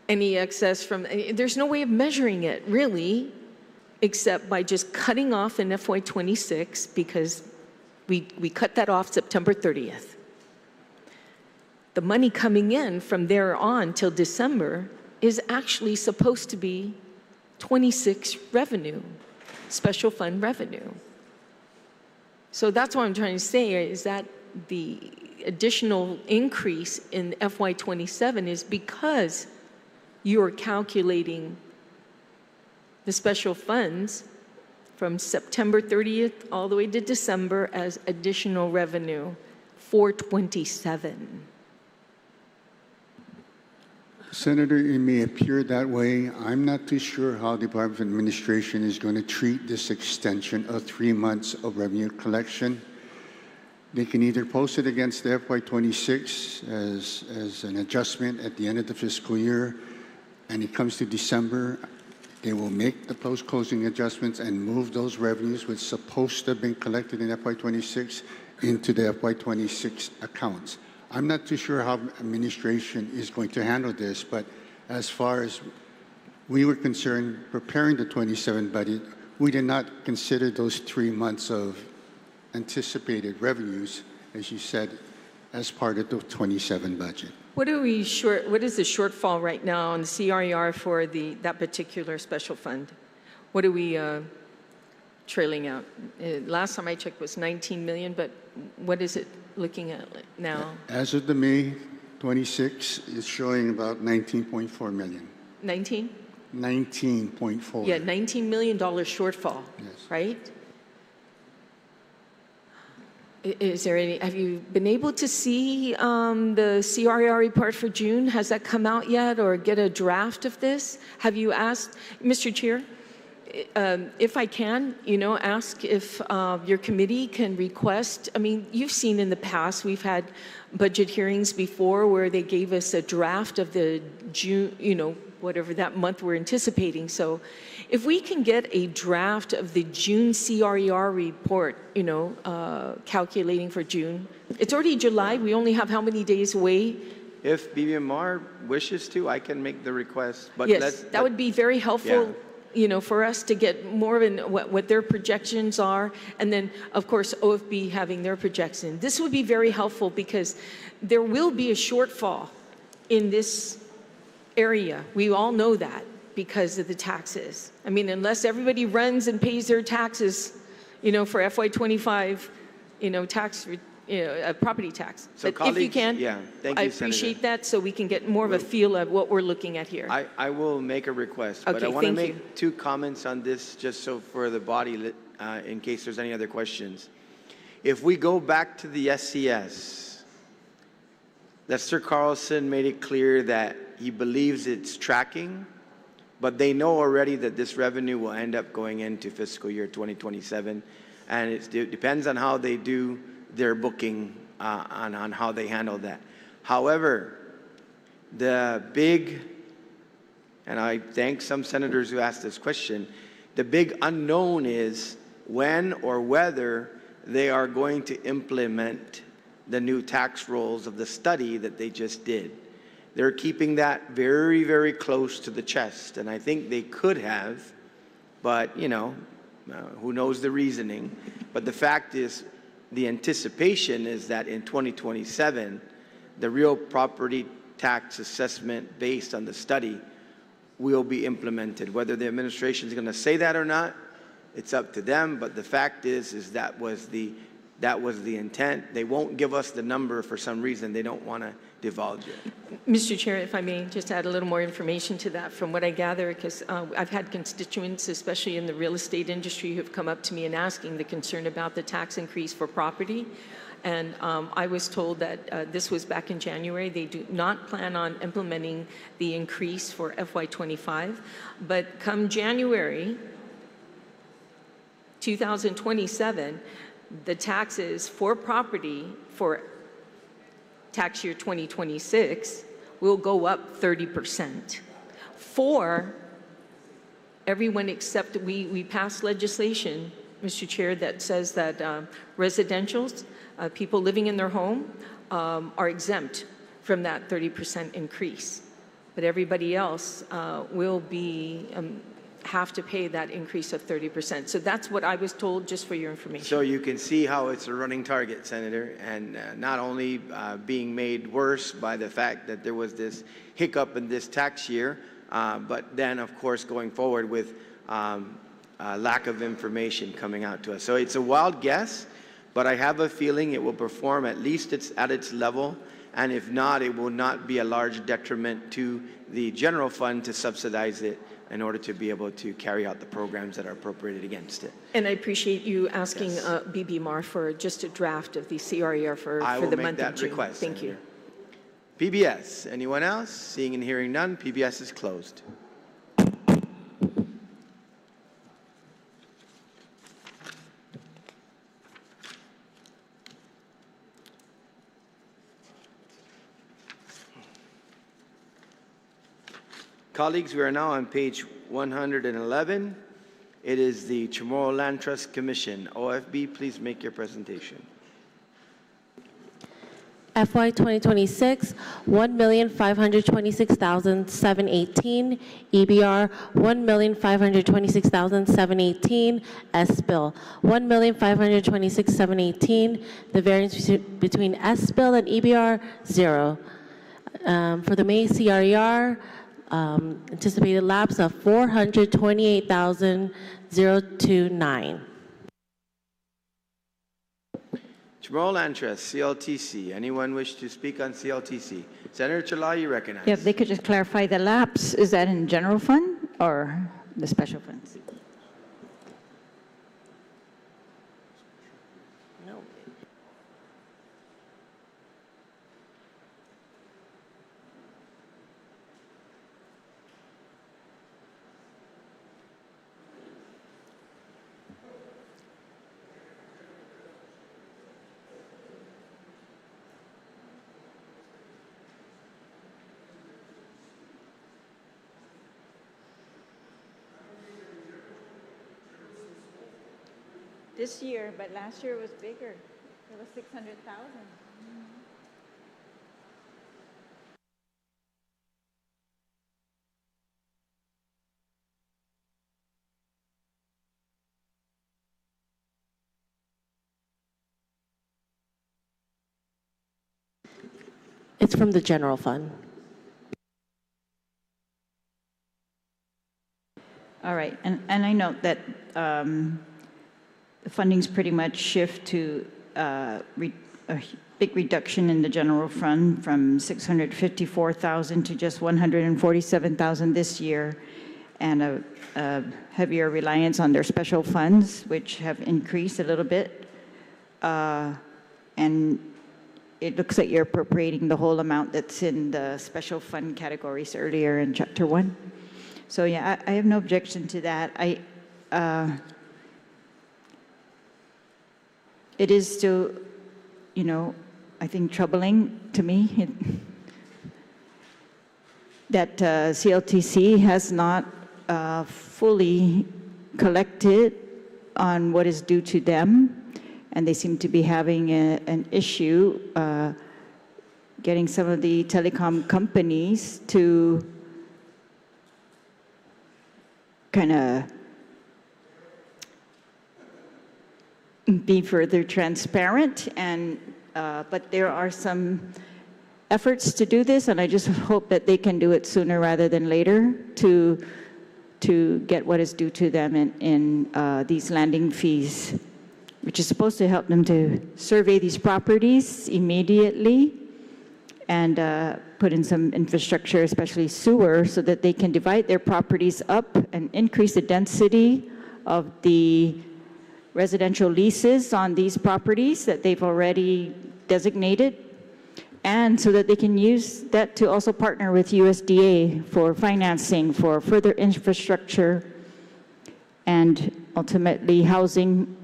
any excess from, there's no way of measuring it, really, except by just cutting off in FY26, because we cut that off September 30th. The money coming in from there on till December is actually supposed to be 26 revenue, special fund revenue. So that's what I'm trying to say, is that the additional increase in FY27 is because you're calculating the special funds from September 30th all the way to December as additional revenue for 27. Senator, it may appear that way. I'm not too sure how the Department of Administration is going to treat this extension of 3 months of revenue collection. They can either post it against the FY26 as an adjustment at the end of the fiscal year, and it comes to December, they will make the post-closing adjustments and move those revenues which are supposed to have been collected in FY26 into the FY26 accounts. I'm not too sure how administration is going to handle this, but as far as we were concerned preparing the 27 budget, we did not consider those 3 months of anticipated revenues, as you said, as part of the 27 budget. What is the shortfall right now on the CRER for that particular special fund? What are we trailing out? Last time I checked was 19 million, but what is it looking at now? As of the May 26, it's showing about 19.4 million. 19? 19.4. Yeah, $19 million shortfall, Yes. right? Is there any, have you been able to see the CRER report for June? Has that come out yet, or get a draft of this? Have you asked, Mr. Chair, if I can, ask if your committee can request, you've seen in the past, we've had budget hearings before where they gave us a draft of the June, whatever that month we're anticipating. So if we can get a draft of the June CRER report, calculating for June. It's already July. We only have how many days away? If BBMR wishes to, I can make the request. But Yes, that would be very helpful, Yeah. For us to get more in what their projections are. And then, of course, OFB having their projection. This would be very helpful because there will be a shortfall in this area. We all know that because of the taxes. Unless everybody runs and pays their taxes, for FY25, property tax. So But if you colleagues, can, yeah, thank I you, Senator. appreciate that so we can get more of a feel of what we're looking at here. I will make a request, but I Okay, want to thank you. make two comments on this just so for the body, in case there's any other questions. If we go back to the SCS, Lester Carlson made it clear that he believes it's tracking, but they know already that this revenue will end up going into fiscal year 2027, and it depends on how they do their booking, on how they handle that. However, the big, and I thank some senators who asked this question, the big unknown is when or whether they are going to implement the new tax rolls of the study that they just did. They're keeping that very, very close to the chest, and I think they could have, but who knows the reasoning. But the fact is, the anticipation is that in 2027, the real property tax assessment based on the study will be implemented. Whether the administration is going to say that or not, it's up to them. But the fact is that was the intent. They won't give us the number for some reason. They don't want to divulge it. Mr. Chair, if I may just add a little more information to that from what I gather, because I've had constituents, especially in the real estate industry, who have come up to me and asking the concern about the tax increase for property. And I was told that this was back in January. They do not plan on implementing the increase for FY25. But come January 2027, the taxes for property for tax year 2026 will go up 30% for everyone except we passed legislation, Mr. Chair, that says that residentials, people living in their home, are exempt from that 30% increase. But everybody else will be have to pay that increase of 30%. So that's what I was told, just for your information. So you can see how it's a running target, Senator, and not only being made worse by the fact that there was this hiccup in this tax year, but then, of course, going forward with lack of information coming out to us. So it's a wild guess, but I have a feeling it will perform at least at its level, and if not, it will not be a large detriment to the general fund to subsidize it in order to be able to carry out the programs that are appropriated against it. And I appreciate you asking BBMAR for just a draft of the CRER for the month of June. I will make that request, Thank Senator. you. PBS, anyone else? Seeing and hearing none, PBS is closed. Colleagues, we are now on page 111. It is the Chamorro Land Trust Commission. OFB, please make your presentation. FY 2026, 1,526,718. EBR, 1,526,718. S-Bill, 1,526,718. The variance between S-Bill and EBR, 0. For the May CRER, anticipated lapse of 428,029. Chamorro Land Trust, CLTC. Anyone wish to speak on CLTC? Senator Chalai, you recognize. Yeah, if they could just clarify the lapse, is that in general fund or the special funds? No. This year, but last year was bigger. It was 600,000. It's from the general fund. All right, and I note that the the fundings pretty much shift to a big reduction in the general fund from 654,000 to just 147,000 this year, and a heavier reliance on their special funds, which have increased a little bit. And it looks like you're appropriating the whole amount that's in the special fund categories earlier in Chapter 1. So yeah, I have no objection to that. It is still, you know, I think troubling to me that CLTC has not fully collected on what is due to them, and they seem to be having an issue getting some of the telecom companies to kind of be further transparent, and but there are some efforts to do this, and I just hope that they can do it sooner rather than later to get what is due to them in these landing fees, which is supposed to help them to survey these properties immediately and put in some infrastructure, especially sewer, so that they can divide their properties up and increase the density of the residential leases on these properties that they've already designated, and so that they can use that to also partner with USDA for financing for further infrastructure and ultimately housing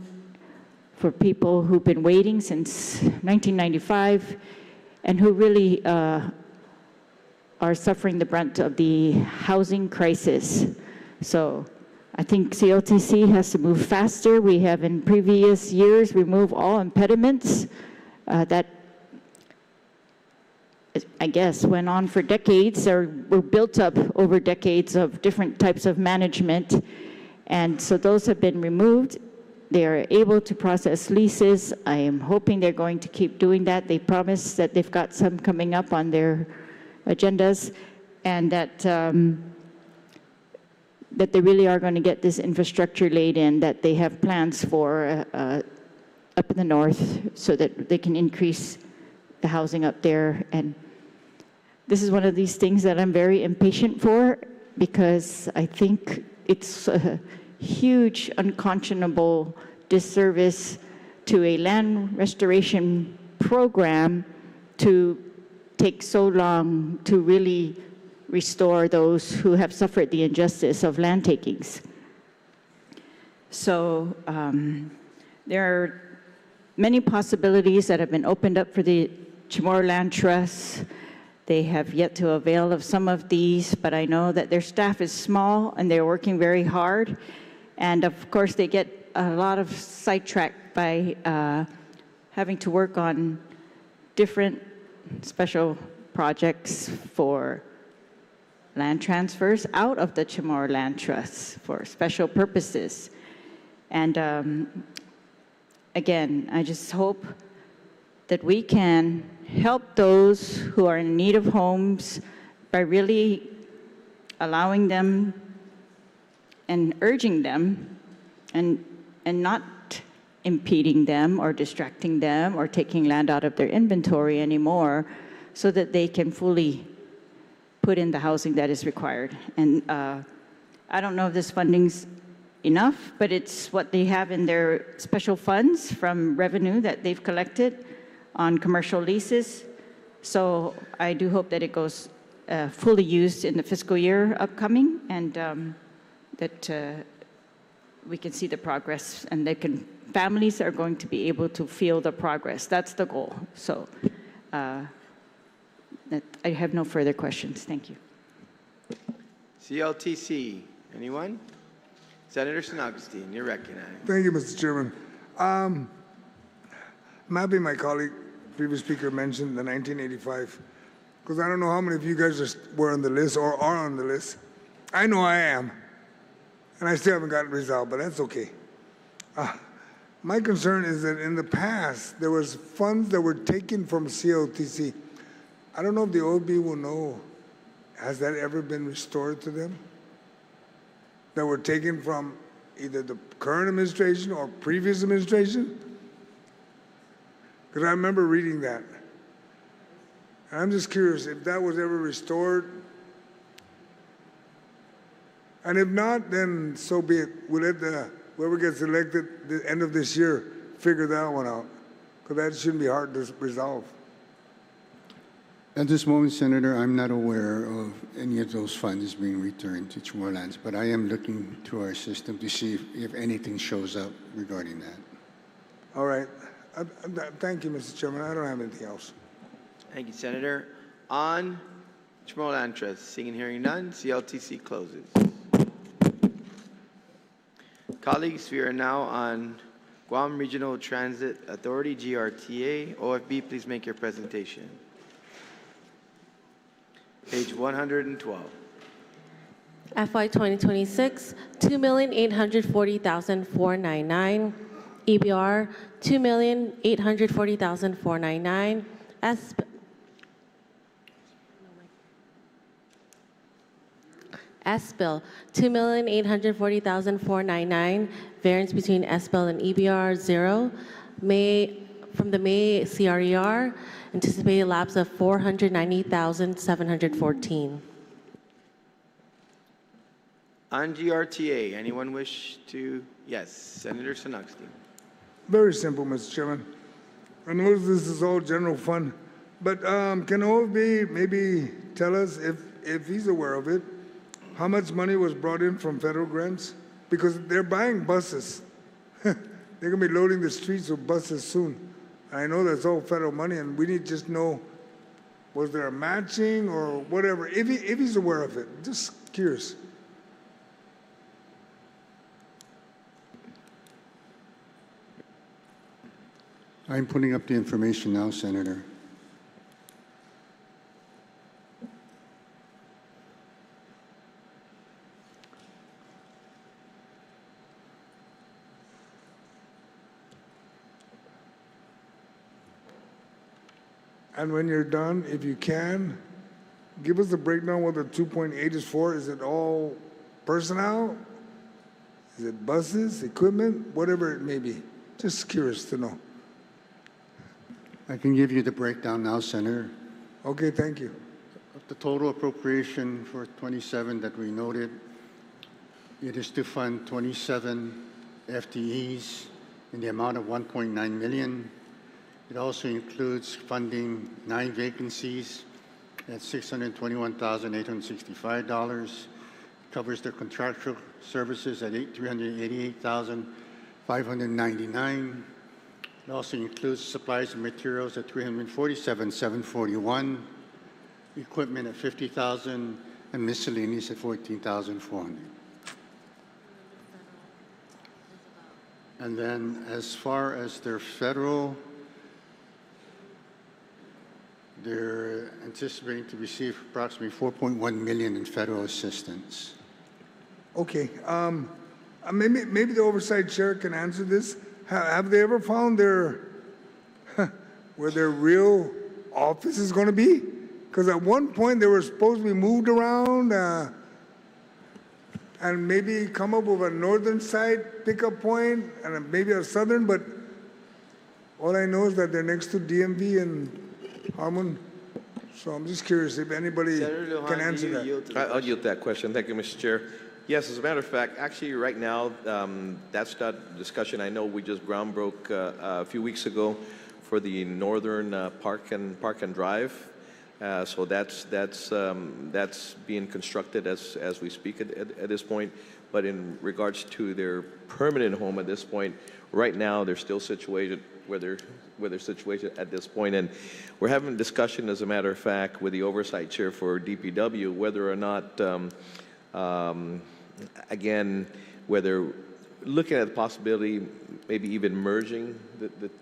for people who've been waiting since 1995 and who really are suffering the brunt of the housing crisis. So I think CLTC has to move faster. We have in previous years removed all impediments that I guess went on for decades or were built up over decades of different types of management. And so those have been removed. They are able to process leases. I am hoping they're going to keep doing that. They promised that they've got some coming up on their agendas, and that that they really are going to get this infrastructure laid in, that they have plans for up in the north so that they can increase the housing up there. And this is one of these things that I'm very impatient for, because I think it's a huge, unconscionable disservice to a land restoration program to take so long to really restore those who have suffered the injustice of land takings. So there are many possibilities that have been opened up for the Chamorro Land Trust. They have yet to avail of some of these, but I know that their staff is small and they're working very hard. And of course, they get a lot of sidetracked by having to work on different special projects for land transfers out of the Chamorro Land Trust for special purposes. And again, I just hope that we can help those who are in need of homes by really allowing them and urging them and not impeding them or distracting them or taking land out of their inventory anymore, so that they can fully put in the housing that is required. And I don't know if this funding's enough, but it's what they have in their special funds from revenue that they've collected on commercial leases. So I do hope that it goes fully used in the fiscal year upcoming, and that we can see the progress, and families are going to be able to feel the progress. That's the goal. So I have no further questions. Thank you. CLTC, anyone? Senator San Augustine, you're recognized. Thank you, Mr. Chairman. I'm happy my colleague, previous speaker, mentioned the 1985, because I don't know how many of you guys were on the list or are on the list. I know I am, and I still haven't gotten resolved, but that's okay. My concern is that in the past, there was funds that were taken from CLTC. I don't know if the OB will know. Has that ever been restored to them? That were taken from either the current administration or previous administration? Because I remember reading that. And I'm just curious if that was ever restored. And if not, then so be it. We'll let whoever gets elected at the end of this year figure that one out, because that shouldn't be hard to resolve. At this moment, Senator, I'm not aware of any of those funds being returned to Chamorro, but I am looking through our system to see if anything shows up regarding that. All right. Thank you, Mr. Chairman. I don't have anything else. Thank you, Senator. On Chamorro Land Trust, seeing and hearing none, CLTC closes. Colleagues, we are now on Guam Regional Transit Authority, GRTA. OFB, please make your presentation. Page 112. FY 2026, $2,840,499. EBR, $2,840,499. S-Bill, $2,840,499. Variance between S-Bill and EBR, 0. From the May CRER, anticipated lapse of $490,714. On GRTA, anyone wish to? Yes, Senator Sanokstein. Very simple, Mr. Chairman. I know this is all general fund, but can OFB maybe tell us, if he's aware of it, how much money was brought in from federal grants? Because they're buying buses. They're going to be loading the streets with buses soon. I know that's all federal money, and we need to just know, was there a matching or whatever, if he's aware of it. Just curious. I'm putting up the information now, Senator. And when you're done, if you can, give us a breakdown what the 2.8 is for. Is it all personnel? Is it buses, equipment, whatever it may be? Just curious to know. I can give you the breakdown now, Senator. Okay, thank you. The total appropriation for 27 that we noted, it is to fund 27 FTEs in the amount of $1.9 million. It also includes funding 9 vacancies at $621,865. Covers their contractual services at $388,599. It also includes supplies and materials at $347,741, equipment at $50,000, and miscellaneous at $14,400. And then, as far as their federal, they're anticipating to receive approximately $4.1 million in federal assistance. Okay, maybe the oversight chair can answer this. Have they ever found where their real office is going to be? Because at one point they were supposed to be moved around and maybe come up with a northern side pickup point and maybe a southern, but all I know is that they're next to DMV and Harmon. So I'm just curious if anybody can answer that. I'll yield that question. Thank you, Mr. Chair. Yes, as a matter of fact, actually right now, that's not discussion. I know we just ground broke a few weeks ago for the northern park and drive. So that's being constructed as we speak at this point. But in regards to their permanent home at this point, right now they're still situated where they're situated at this point. And we're having a discussion, as a matter of fact, with the oversight chair for DPW, whether or not again, whether looking at the possibility, maybe even merging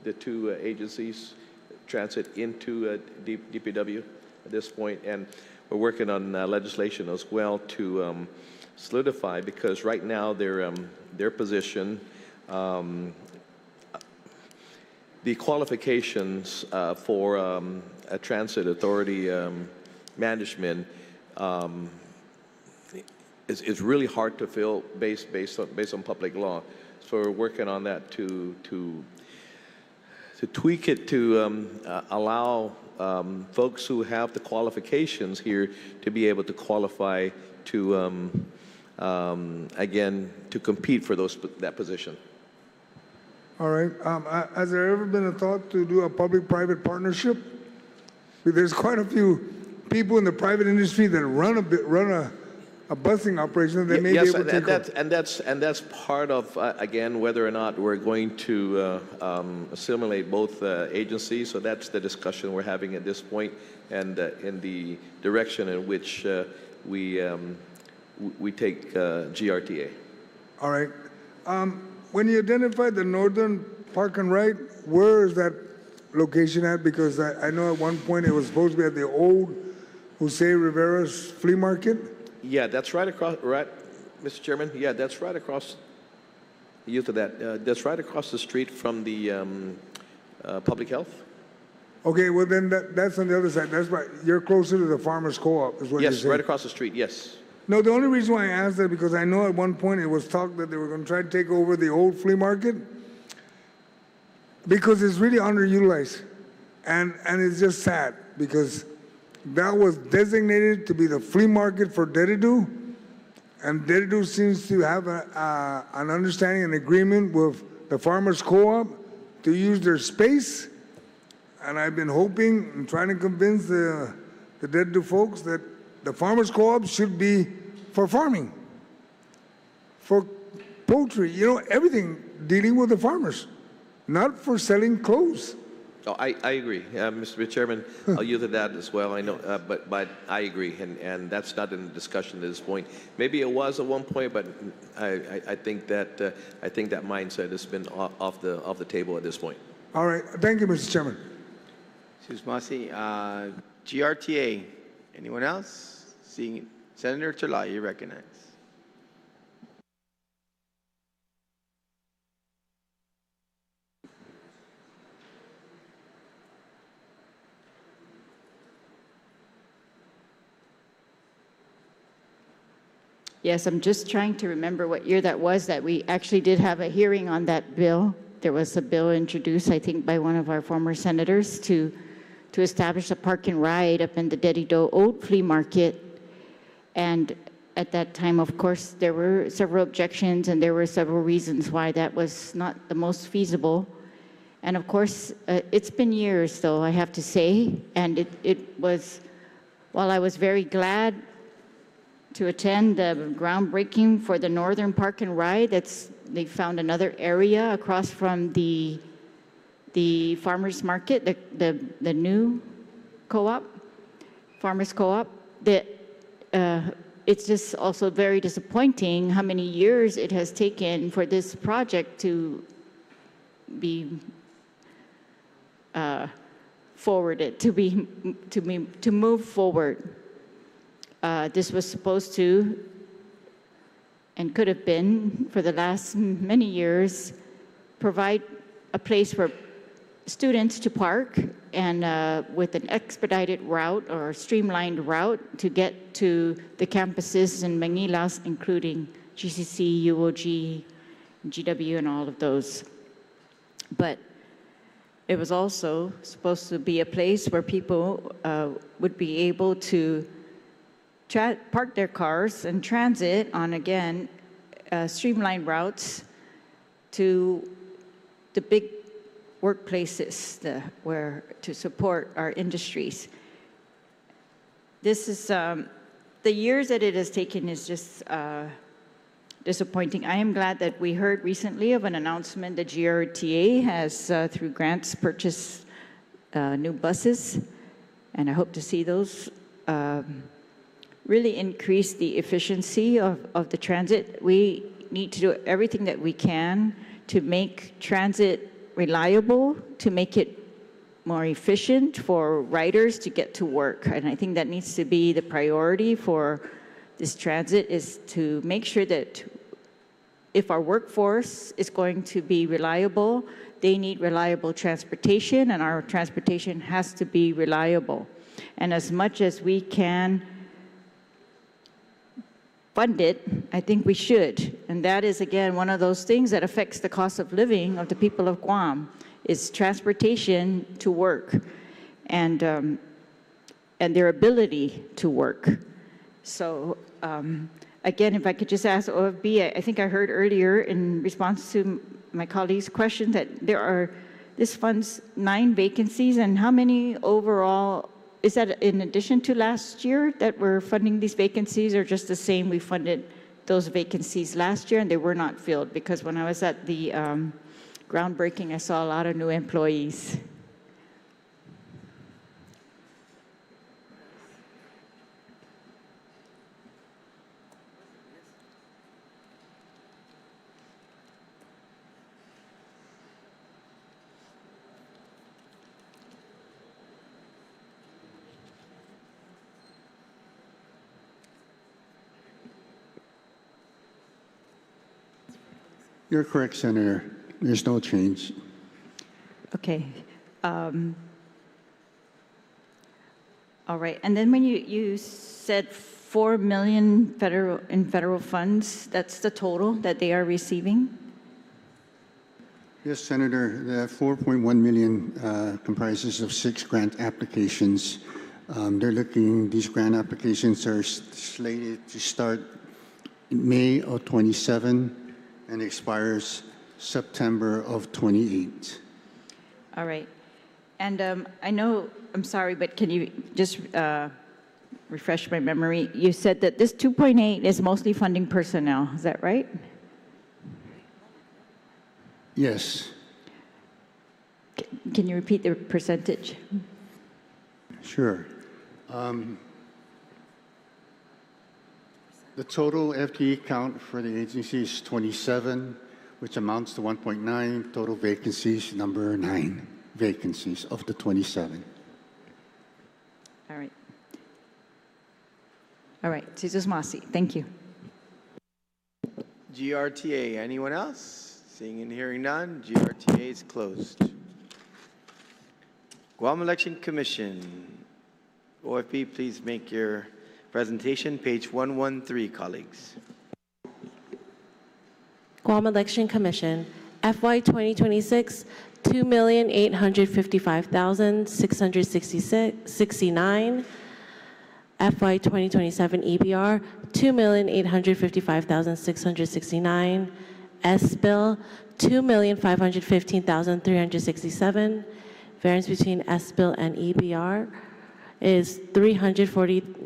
the two agencies, transit into DPW at this point. And we're working on legislation as well to solidify, because right now their position, the qualifications for a transit authority management is really hard to fill based on public law. So we're working on that to tweak it to allow folks who have the qualifications here to be able to qualify to again to compete for that position. All right. Has there ever been a thought to do a public-private partnership? There's quite a few people in the private industry that run a busing operation that they may be able to take over. And that's part of again whether or not we're going to assimilate both agencies. So that's the discussion we're having at this point, and in the direction in which we take GRTA. All right. When you identified the Northern Park and Ride, where is that location at? Because I know at one point it was supposed to be at the old Jose Rivera's flea market. Yeah, that's right across, right, Mr. Chairman? Yeah, that's right across, use of that, that's right across the street from the public health. Okay, well then that's on the other side. That's right. You're closer to the farmer's co-op is what you're saying. Yes, right across the street, yes. No, the only reason why I asked that because I know at one point it was talked that they were going to try to take over the old flea market because it's really underutilized. And it's just sad because that was designated to be the flea market for Dedidu, and Dedidu seems to have an understanding, an agreement with the farmers co-op to use their space, and I've been hoping and trying to convince the Dedidu folks that the farmers co-op should be for farming, for poultry, you know, everything dealing with the farmers, not for selling clothes. Oh, I agree, Mr. Chairman. I'll yield to that as well. I know, but I agree, and that's not in discussion at this point. Maybe it was at one point, but I think that mindset has been off the table at this point. All right, thank you, Mr. Chairman. Jesus Masi, GRTA. Anyone else? Seeing Senator Chalai, you recognize. Yes, I'm just trying to remember what year that was that we actually did have a hearing on that bill. There was a bill introduced, I think, by one of our former senators to establish a park and ride up in the Dedido Old Flea Market. And at that time, of course, there were several objections and there were several reasons why that was not the most feasible. And of course, it's been years, though, I have to say. And it was, while I was very glad to attend the groundbreaking for the Northern Park and Ride, they found another area across from the farmers market, the new co-op, farmers co-op, that it's just also very disappointing how many years it has taken for this project to be forwarded, to move forward. This was supposed to, and could have been for the last many years, provide a place for students to park and with an expedited route or streamlined route to get to the campuses in Mangilas, including GCC, UOG, GW, and all of those. But it was also supposed to be a place where people would be able to park their cars and transit on, again, streamlined routes to the big workplaces where to support our industries. This is, the years that it has taken is just disappointing. I am glad that we heard recently of an announcement that GRTA has, through grants, purchased new buses, and I hope to see those really increase the efficiency of the transit. We need to do everything that we can to make transit reliable, to make it more efficient for riders to get to work. And I think that needs to be the priority for this transit, is to make sure that if our workforce is going to be reliable, they need reliable transportation, and our transportation has to be reliable. And as much as we can fund it, I think we should. And that is, again, one of those things that affects the cost of living of the people of Guam, is transportation to work and their ability to work. So again, if I could just ask OFB, I think I heard earlier in response to my colleague's question that this funds 9 vacancies, and how many overall, is that in addition to last year that we're funding these vacancies, or just the same, we funded those vacancies last year and they were not filled? Because when I was at the groundbreaking, I saw a lot of new employees. You're correct, Senator. There's no change. Okay. All right. And then when you said 4 million in federal funds, that's the total that they are receiving? Yes, Senator. The 4.1 million comprises of 6 grant applications. These grant applications are slated to start in May of 27 and expires September of 28. All right. And I know, I'm sorry, but can you just refresh my memory? You said that this 2.8 is mostly funding personnel. Is that right? Yes. Can you repeat the percentage? Sure. The total FTE count for the agency is 27, which amounts to 1.9. Total vacancies, number 9 vacancies of the 27. All right. All right. Jesus Masi, thank you. GRTA, anyone else? Seeing and hearing none, GRTA is closed. Guam Election Commission. OFP, please make your presentation, page 113, colleagues. Guam Election Commission, FY 2026, 2,855,669. FY 2027 EBR, 2,855,669. S bill, 2,515,367. Variance between S bill and EBR is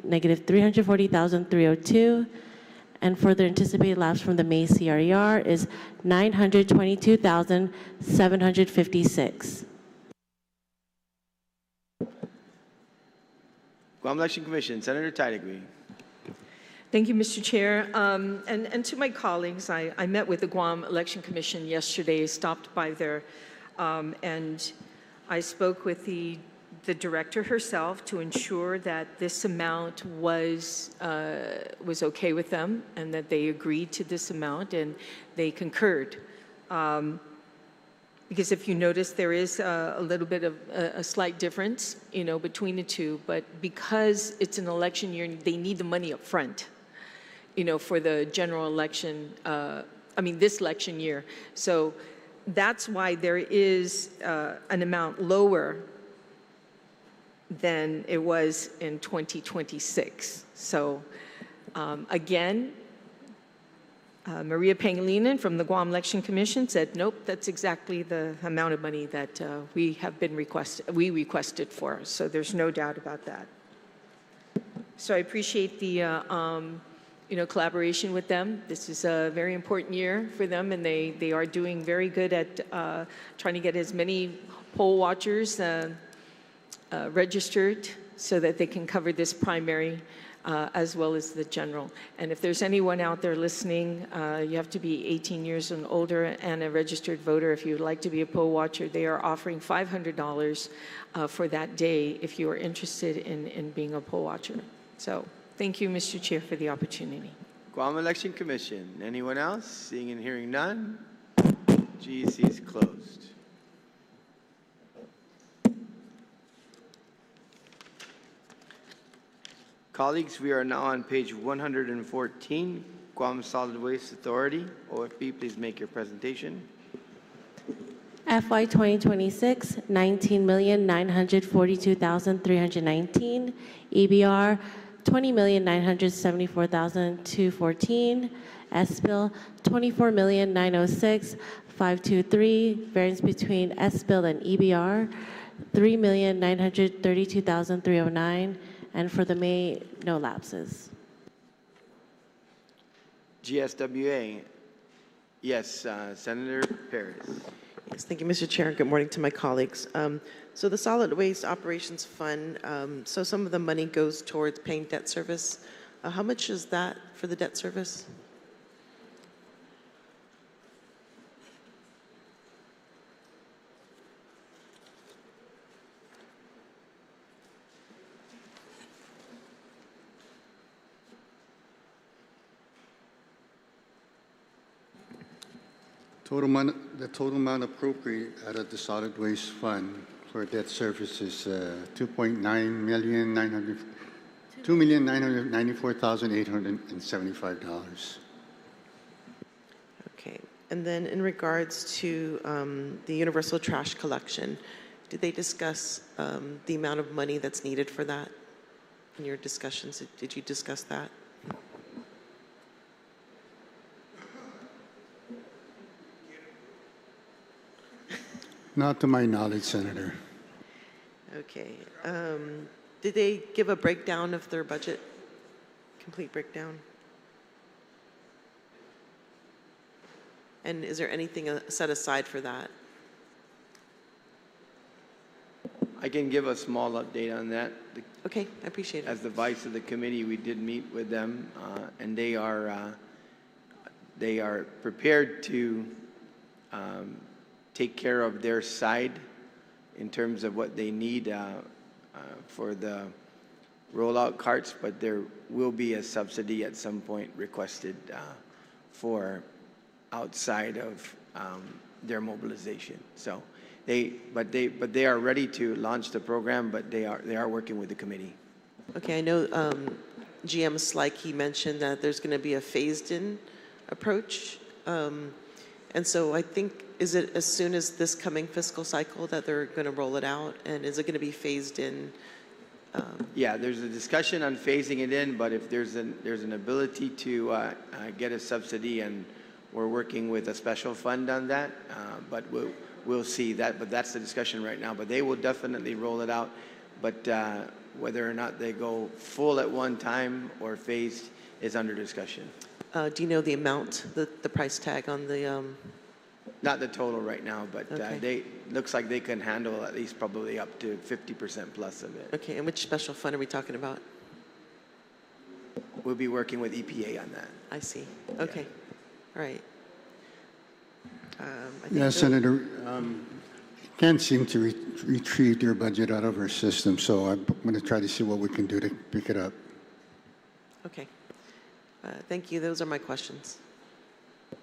negative 340,302, and further anticipated lapse from the May CRER is 922,756. Guam Election Commission, Senator Teitigui. Thank you, Mr. Chair. And to my colleagues, I met with the Guam Election Commission yesterday, stopped by there, and I spoke with the director herself to ensure that this amount was okay with them and that they agreed to this amount and they concurred. Because if you notice, there is a little bit of a slight difference, between the two, but because it's an election year, they need the money up front, for the general election, this election year. So that's why there is an amount lower than it was in 2026. So again, Maria Pangilinan from the Guam Election Commission said, nope, that's exactly the amount of money that we requested for. So there's no doubt about that. So I appreciate the collaboration with them. This is a very important year for them, and they are doing very good at trying to get as many poll watchers registered so that they can cover this primary as well as the general. And if there's anyone out there listening, you have to be 18 years and older and a registered voter. If you'd like to be a poll watcher, they are offering $500 for that day if you are interested in being a poll watcher. So thank you, Mr. Chair, for the opportunity. Guam Election Commission, anyone else? Seeing and hearing none, GEC is closed. Colleagues, we are now on page 114, Guam Solid Waste Authority. OFB, please make your presentation. FY 2026, 19,942,319. EBR, 20,974,214. S-bill, 24,906,523. Variance between S-bill and EBR, 3,932,309. And for the May, no lapses. GSWA. Yes, Senator Perez. Yes, thank you, Mr. Chair. Good morning to my colleagues. So the Solid Waste Operations Fund, so some of the money goes towards paying debt service. How much is that for the debt service? The total amount appropriate out of the solid waste fund for debt service is $2,994,875. Okay. And then in regards to the universal trash collection, did they discuss the amount of money that's needed for that in your discussions? Did you discuss that? Not to my knowledge, Senator. Okay. Did they give a breakdown of their budget? Complete breakdown? And is there anything set aside for that? I can give a small update on that. Okay, I appreciate it. As the vice of the committee, we did meet with them, and they are prepared to take care of their side in terms of what they need for the rollout carts, but there will be a subsidy at some point requested for outside of their mobilization. So they are ready to launch the program, but they are working with the committee. Okay, I know GM Slike, he mentioned that there's going to be a phased-in approach. And so I think, is it as soon as this coming fiscal cycle that they're going to roll it out? And is it going to be phased in? Yeah, there's a discussion on phasing it in, but if there's an ability to get a subsidy, and we're working with a special fund on that, but we'll see that. But that's the discussion right now. But they will definitely roll it out. But whether or not they go full at one time or phased is under discussion. Do you know the amount, the price tag on the? Not the total right now, but Okay. looks like they can handle at least probably up to 50% plus of it. Okay, and which special fund are we talking about? We'll be working with EPA on that. I see. Okay, all right. I think Yeah, Senator, can't seem to retrieve their budget out of our system, so I'm going to try to see what we can do to pick it up. Okay. Thank you. Those are my questions.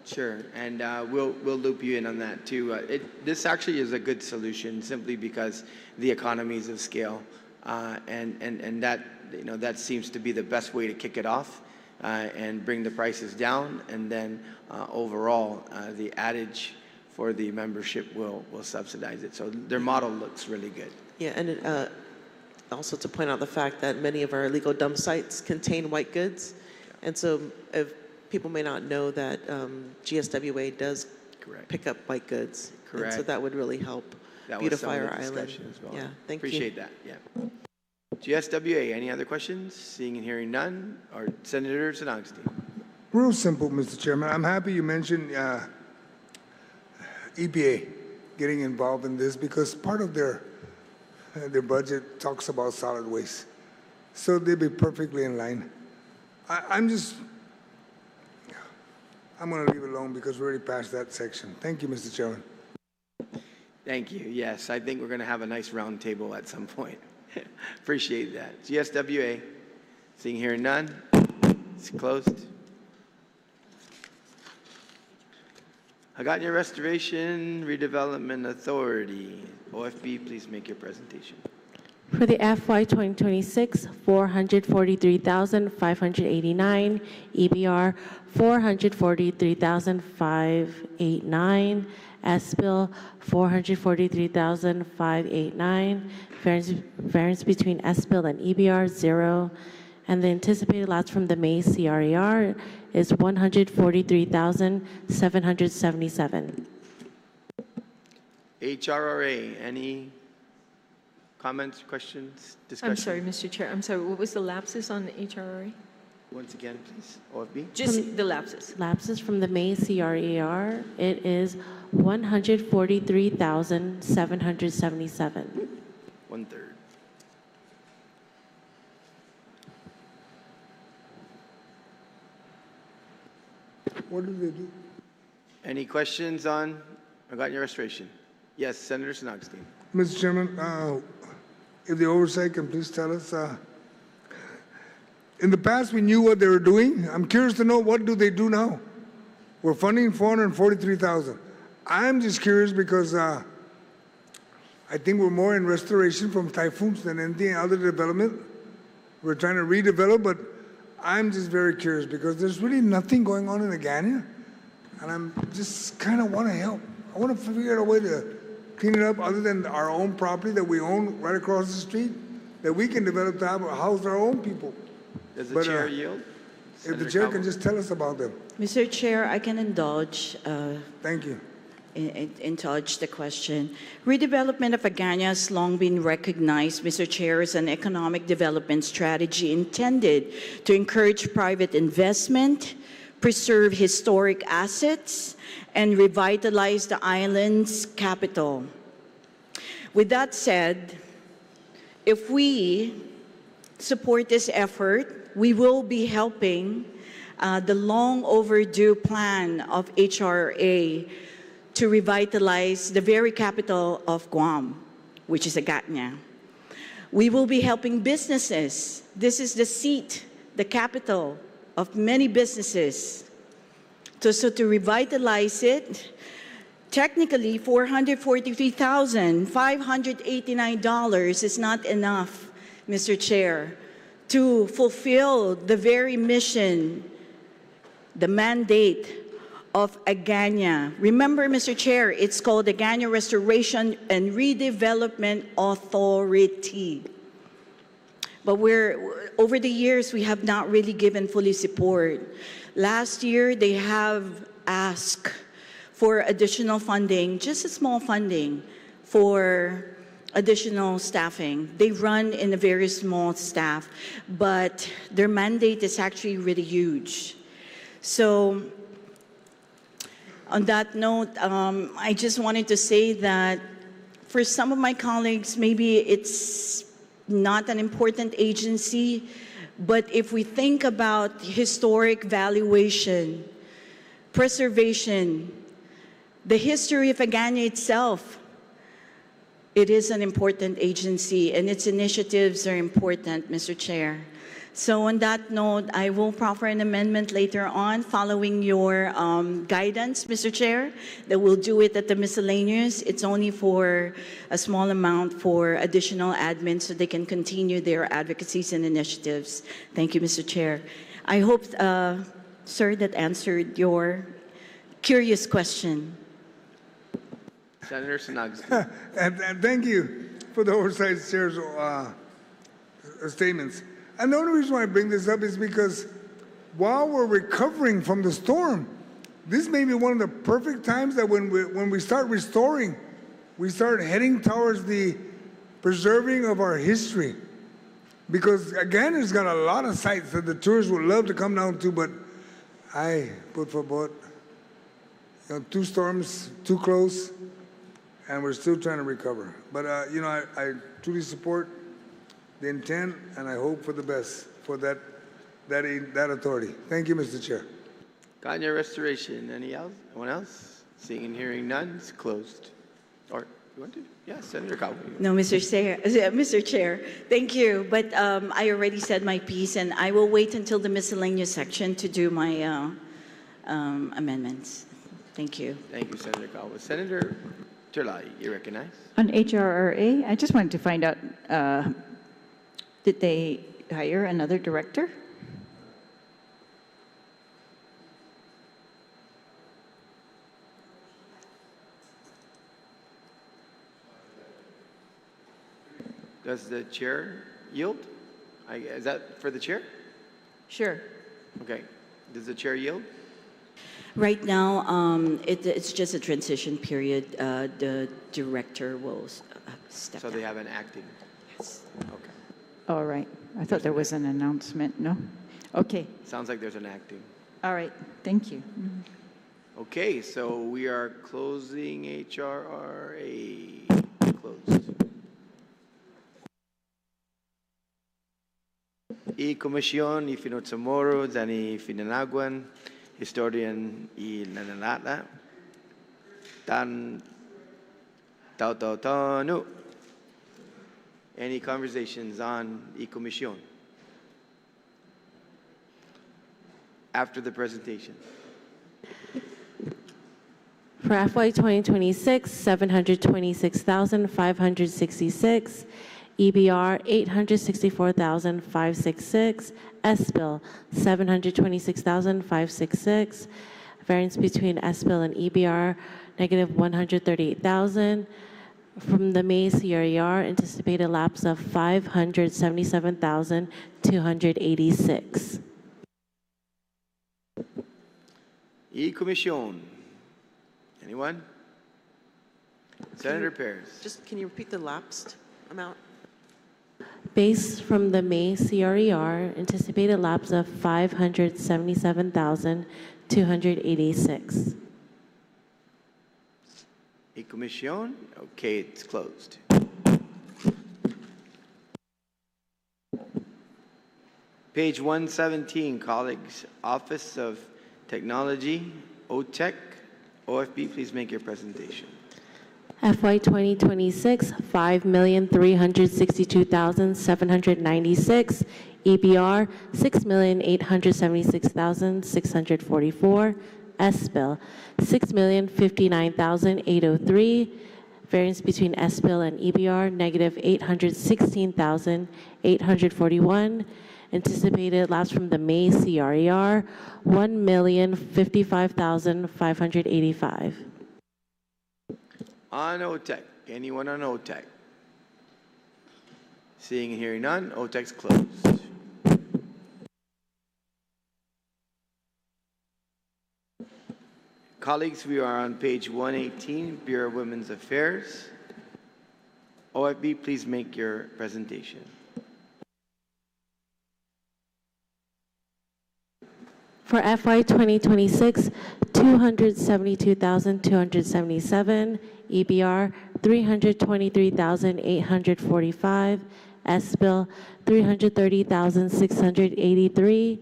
Sure, and we'll loop you in on that too. This actually is a good solution simply because the economies of scale, and that seems to be the best way to kick it off and bring the prices down, and then overall the adage for the membership will subsidize it. So their model looks really good. Yeah, and also to point out the fact that many of our illegal dump sites contain white goods, and so if people may not know that GSWA does pick up white goods. Correct. And so that would really help That was beautify some our of the island. discussion as well. Yeah, thank you. Appreciate that, yeah. GSWA, any other questions? Seeing and hearing none. Or Senator Sinogstein. Real simple, Mr. Chairman. I'm happy you mentioned EPA getting involved in this because part of their budget talks about solid waste. So they'd be perfectly in line. I'm going to leave it alone because we're already past that section. Thank you, Mr. Chairman. Thank you. Yes, I think we're going to have a nice round table at some point. Appreciate that. GSWA, seeing here none, it's closed. Hagåtña Restoration Redevelopment Authority. OFB, please make your presentation. For the FY 2026, 443,589, EBR 443,589, S-bill 443,589, variance between S-bill and EBR 0, and the anticipated lots from the May CRER is 143,777. HRRA, any comments, questions, discussion? I'm sorry, Mr. Chair. I'm sorry. What was the lapses on the HRRA? Once again, please, OFB. Just the lapses. Lapses from the May CRER, it is 143,777. 1/3. What do they do? Any questions on regarding your restoration? Yes, Senator Snogstein. Mr. Chairman, if the oversight can please tell us, in the past we knew what they were doing. I'm curious to know, what do they do now? We're funding 443,000. I'm just curious because I think we're more in restoration from typhoons than anything other development. We're trying to redevelop, but I'm just very curious because there's really nothing going on in Agania, and I'm just kind of want to help. I want to figure out a way to clean it up other than our own property that we own right across the street, that we can develop to house our own people. Does the chair yield? If the chair can just tell us about them. Mr. Chair, I can indulge. Thank you. Indulge the question. Redevelopment of Agania has long been recognized, Mr. Chair, as an economic development strategy intended to encourage private investment, preserve historic assets, and revitalize the island's capital. With that said, if we support this effort, we will be helping the long overdue plan of HRA to revitalize the very capital of Guam, which is Agania. We will be helping businesses. This is the seat, the capital of many businesses. So to revitalize it, technically $443,589 is not enough, Mr. Chair, to fulfill the very mission, the mandate of Agania. Remember, Mr. Chair, it's called Agania Restoration and Redevelopment Authority. But over the years, we have not really given fully support. Last year, they have asked for additional funding, just a small funding, for additional staffing. They run in a very small staff, but their mandate is actually really huge. So, on that note, I just wanted to say that for some of my colleagues, maybe it's not an important agency, but if we think about historic valuation, preservation, the history of Agania itself, it is an important agency and its initiatives are important, Mr. Chair. So on that note, I will proffer an amendment later on following your guidance, Mr. Chair, that we'll do it at the miscellaneous. It's only for a small amount for additional admin so they can continue their advocacies and initiatives. Thank you, Mr. Chair. I hope, sir, that answered your curious question. Senator Snogstein. and thank you for the oversight chair's statements. And the only reason why I bring this up is because while we're recovering from the storm, this may be one of the perfect times that when we start restoring, we start heading towards the preserving of our history. Because again, it's got a lot of sites that the tourists would love to come down to, but I put for both. You know, 2 storms, too close, and we're still trying to recover. But you know, I truly support the intent, and I hope for the best for that authority. Thank you, Mr. Chair. Agania Restoration. Anyone else? Seeing and hearing none, it's closed. Or you want to? Yeah, Senator Cowell. No, Mr. Chair, thank you. But I already said my piece, and I will wait until the miscellaneous section to do my amendments. Thank you. Thank you, Senator Cowell. Senator Terlai, you recognize? On HRRA, I just wanted to find out, did they hire another director? Does the chair yield? Is that for the chair? Sure. Okay. Does the chair yield? Right now, it's just a transition period. The director will step So down. they have an acting. Yes. Okay. All right. I thought there was an announcement, no? Okay. Sounds like there's an acting. All right. Thank you. Okay, so we are closing HRRA. Closed. Y Comisión y Finotsamoro, Dani Finanaguan, Historian y Nananata, Tan Tau Tau Tanu. Any conversations on Y Comisión? After the presentation. For FY 2026, 726,566. EBR 864,566, S-Bill 726,566, variance between S-Bill and EBR negative 138,000. From the May CRER, anticipated lapse of 577,286. Y Comisión. Anyone? Senator Perez. Just, can you repeat the lapsed amount? Based from the May CRER, anticipated lapse of 577,286. Y Comisión. Okay, it's closed. Page 117, colleagues. Office of Technology, OTEC. OFB, please make your presentation. FY 2026, 5,362,796. EBR, 6,876,644. S-Bill, 6,059,803. Variance between S-Bill and EBR, negative 816,841. Anticipated lapse from the May CRER, 1,055,585. On OTEC. Anyone on OTEC? Seeing and hearing none, OTEC's closed. Colleagues, we are on page 118, Bureau of Women's Affairs. OFB, please make your presentation. For FY 2026, 272,277. EBR, 323,845. S-Bill, 330,683.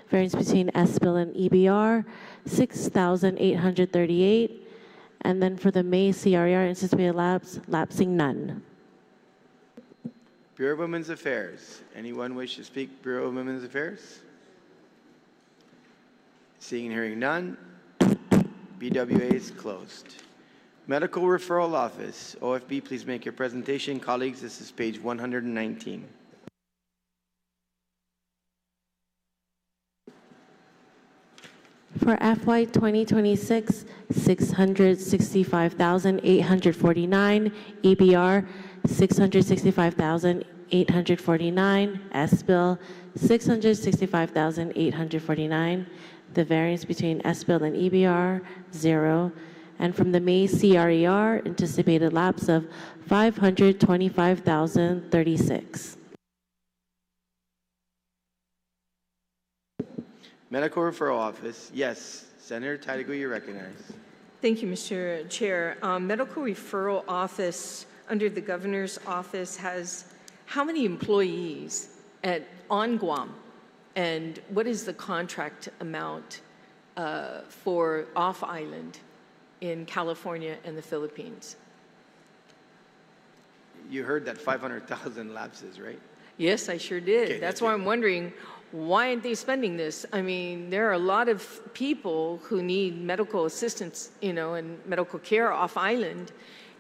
Variance between S-Bill and EBR, 6,838. And then for the May CRER, anticipated lapse, lapsing none. Bureau of Women's Affairs. Anyone wish to speak Bureau of Women's Affairs? Seeing and hearing none, BWA is closed. Medical Referral Office. OFB, please make your presentation. Colleagues, this is page 119. For FY 2026, 665,849. EBR, 665,849. S-Bill, 665,849. The variance between S-Bill and EBR, 0. And from the May CRER, anticipated lapse of 525,036. Medical Referral Office. Yes, Senator Tadigu, you recognize. Thank you, Mr. Chair. Medical Referral Office under the Governor's Office has how many employees on Guam? And what is the contract amount for off-island in California and the Philippines? You heard that 500,000 lapses, right? Yes, I sure did. Okay, that's why I'm wondering, why aren't they spending this? I mean, there are a lot of people who need medical assistance, and medical care off-island,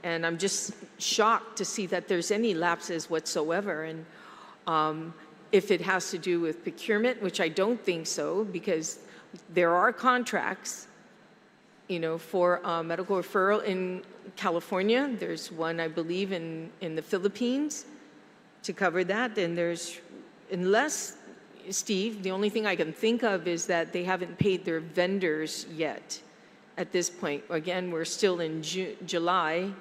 And I'm just shocked to see that there's any lapses whatsoever. And if it has to do with procurement, which I don't think so, because there are contracts, you know, for medical referral in California. There's one, I believe, in the Philippines to cover that. And there's, unless, Steve, the only thing I can think of is that they haven't paid their vendors yet at this point. Again, we're still in July,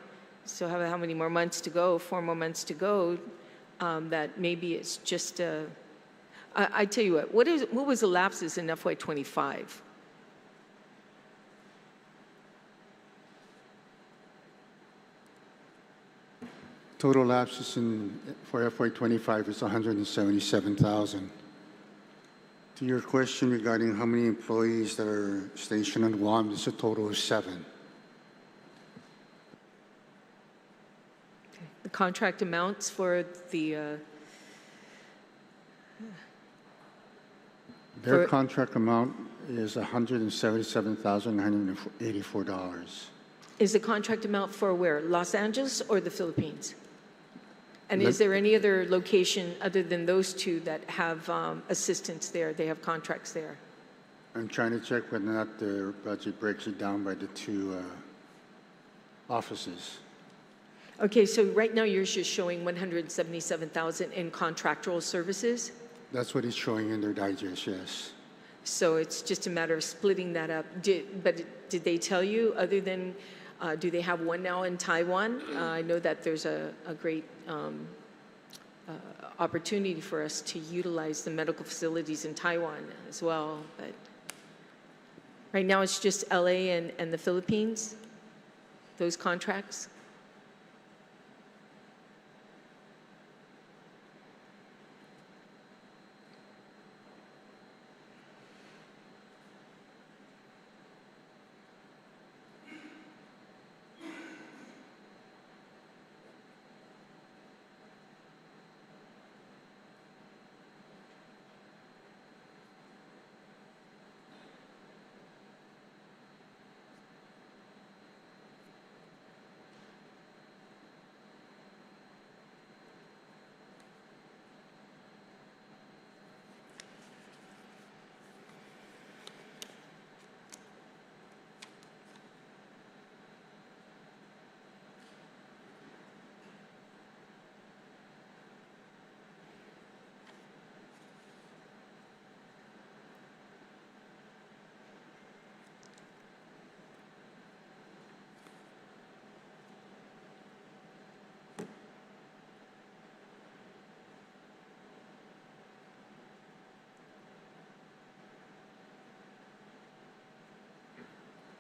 so how many more months to go? 4 more months to go. That maybe it's just I tell you what was the lapses in FY25? Total lapses for FY25 is 177,000. To your question regarding how many employees that are stationed on Guam, it's a total of 7. The contract amounts for the Their contract amount is $177,984. is the contract amount for where? Los Angeles or the Philippines? And is there any other location other than those two that have assistants there? They have contracts there? I'm trying to check whether or not their budget breaks it down by the 2 offices. Okay, so right now you're just showing 177,000 in contractual services? That's what it's showing in their digest, yes. So it's just a matter of splitting that up. But did they tell you, other than, do they have one now in Taiwan? I know that there's a great opportunity for us to utilize the medical facilities in Taiwan as well. But right now it's just LA and the Philippines, those contracts?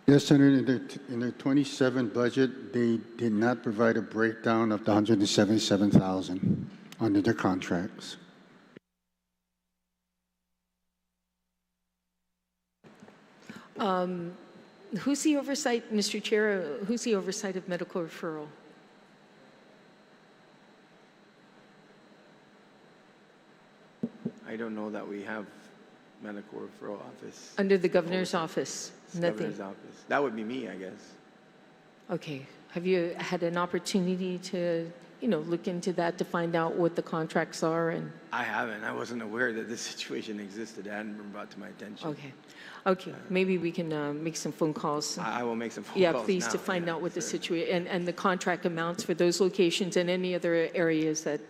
Yes, Senator, in their 27 budget, they did not provide a breakdown of the 177,000 under their contracts. Who's the oversight, Mr. Chair, who's the oversight of medical referral? I don't know that we have medical referral office. Under the governor's office? Nothing? Governor's office. That would be me, I guess. Okay. Have you had an opportunity to, you know, look into that to find out what the contracts are? And I haven't. I wasn't aware that this situation existed. It hadn't been brought to my attention. okay. Okay. Maybe we can make some phone calls. I will make some phone Yeah, calls please, now. to find Yeah, out what the sure. situation, and the contract amounts for those locations and any other areas that,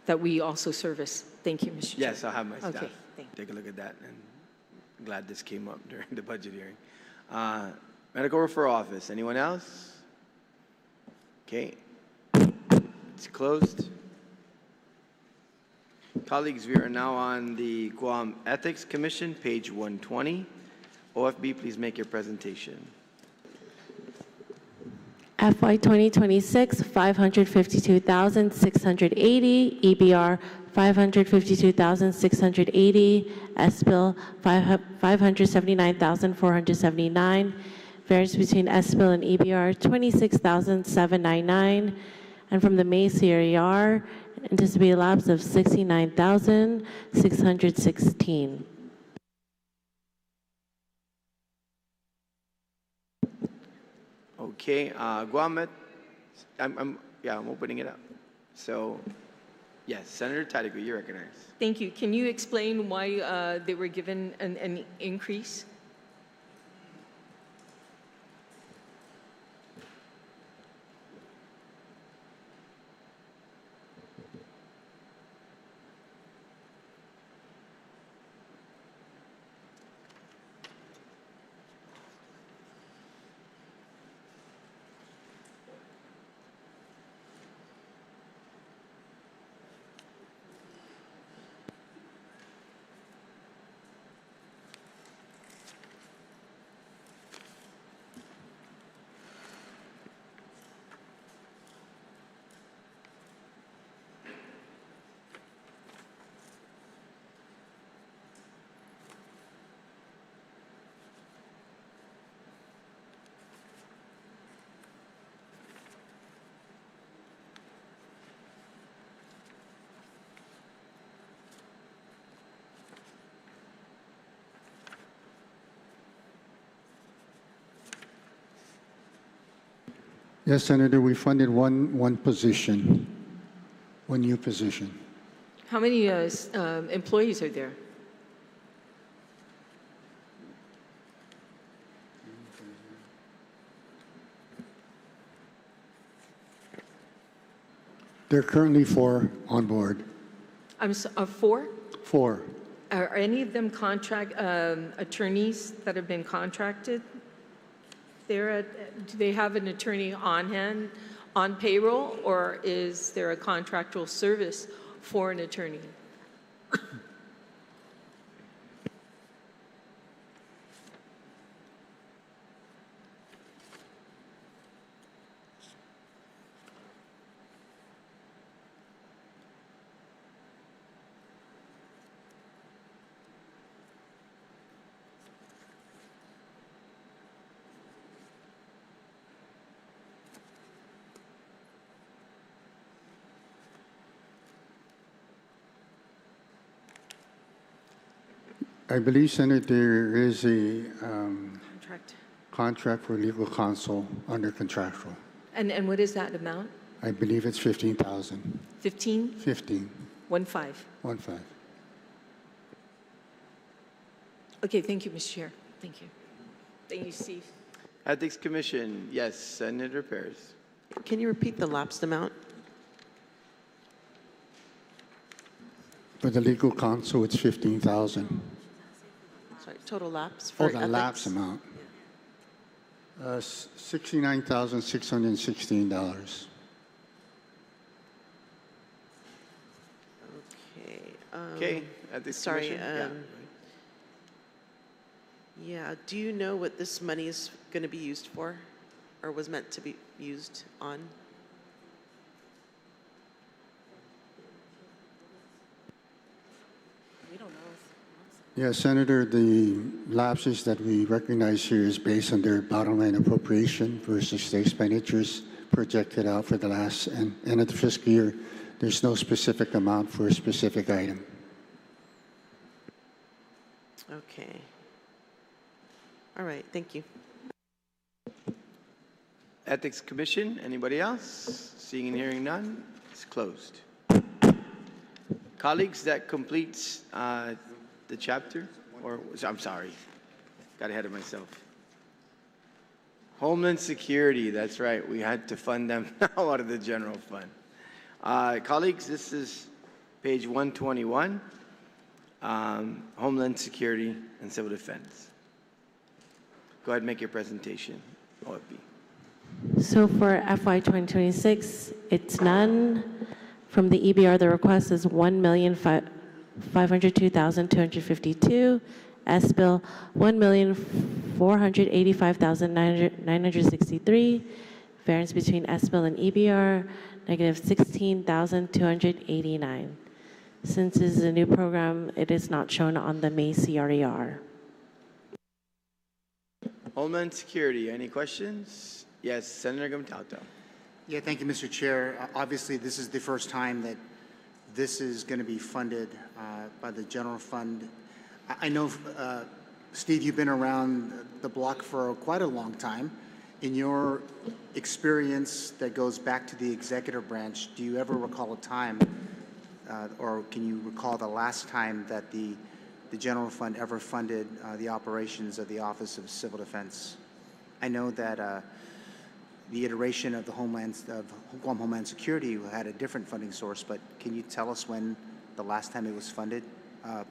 that we also service. Thank you, Mr. Chair. Yes, I'll have my staff Okay, thank take a look at that, and glad this came up during the budget hearing. Medical referral office, anyone else? Okay, it's closed. Colleagues, we are now on the Guam Ethics Commission, page 120. OFB, please make your presentation. FY 2026, 552,680, EBR 552,680, S-Bill 579,479, variance between S-Bill and EBR 26,799, and from the May CRER, anticipated lapse of 69,616. Okay, Guam I'm opening it up. So, yes, Senator Tadeko, you're recognized. Thank you. Can you explain why they were given an increase? Yes, Senator, we funded one position, one new position. How many employees are there? There are currently 4 on board. Four? 4. Are any of them contract attorneys that have been contracted? Do they have an attorney on hand, on payroll, or is there a contractual service for an attorney? I believe, Senator, there is a Contract. contract for legal counsel under contractual. And what is that amount? I believe it's 15,000. 15? 15. 1.5. 1.5. Okay, thank you, Mr. Chair. Thank you. Thank you, Steve. Ethics Commission, yes, Senator Perez. Can you repeat the lapsed amount? For the legal counsel, it's 15,000. Sorry, total lapse for Oh, the ethics? lapse amount. $69,616. Okay. Okay, Ethics Sorry. Commission. Yeah, do you know what this money is going to be used for, or was meant to be used on? Yeah, Senator, the lapses that we recognize here is based on their bottom line appropriation versus the expenditures projected out for the last end of the fiscal year. There's no specific amount for a specific item. Okay. All right, thank you. Ethics Commission, anybody else? Seeing and hearing none, it's closed. Colleagues, that completes the chapter, or I'm sorry, got ahead of myself. Homeland Security, that's right, we had to fund them now out of the general fund. Colleagues, this is page 121, Homeland Security and Civil Defense. Go ahead and make your presentation, OFB. So for FY 2026, it's none. From the EBR, the request is $1,502,252. S-bill, $1,485,963. Variance between S-bill and EBR, negative $16,289. Since this is a new program, it is not shown on the May CRER. Homeland Security, any questions? Yes, Senator Gamtauto. Yeah, thank you, Mr. Chair. Obviously, this is the first time that this is going to be funded by the general fund. I know, Steve, you've been around the block for quite a long time, In your experience that goes back to the executive branch, do you ever recall a time, or can you recall the last time that the general fund ever funded the operations of the Office of Civil Defense? I know that the iteration of the Guam Homeland Security had a different funding source, but can you tell us when the last time it was funded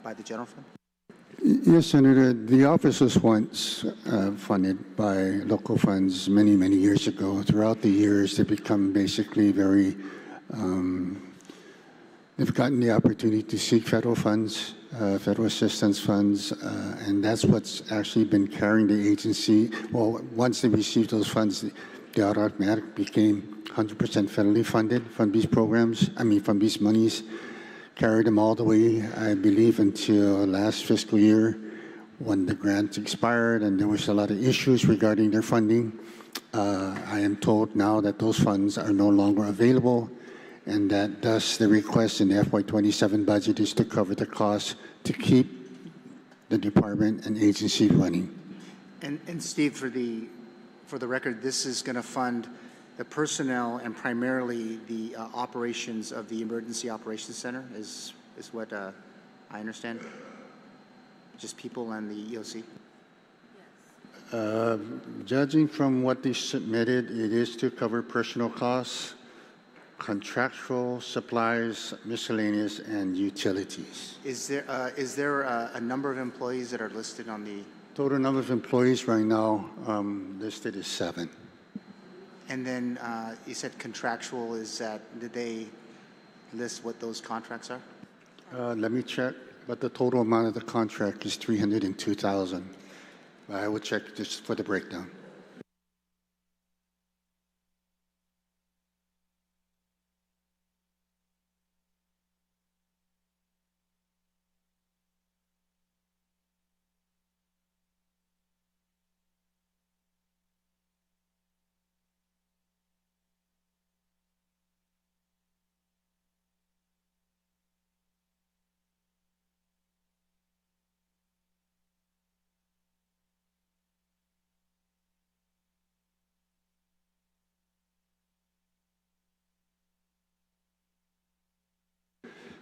by the general fund? Yes, Senator. The office was once funded by local funds many, many years ago. Throughout the years, they've become basically very, they've gotten the opportunity to seek federal funds, federal assistance funds, and that's what's actually been carrying the agency. Well, once they received those funds, the automatic became 100% federally funded from these programs, from these monies. Carried them all the way, I believe, until last fiscal year when the grants expired and there was a lot of issues regarding their funding. I am told now that those funds are no longer available, and that thus the request in the FY27 budget is to cover the costs to keep the department and agency running. And Steve, for the record, this is going to fund the personnel and primarily the operations of the Emergency Operations Center is what I understand? Just people and the EOC? Judging from what they submitted, it is to cover personal costs, contractual supplies, miscellaneous, and utilities. Is there a number of employees that are listed on the... Total number of employees right now listed is 7. And then you said contractual, did they list what those contracts are? Let me check, but the total amount of the contract is $302,000. I will check just for the breakdown.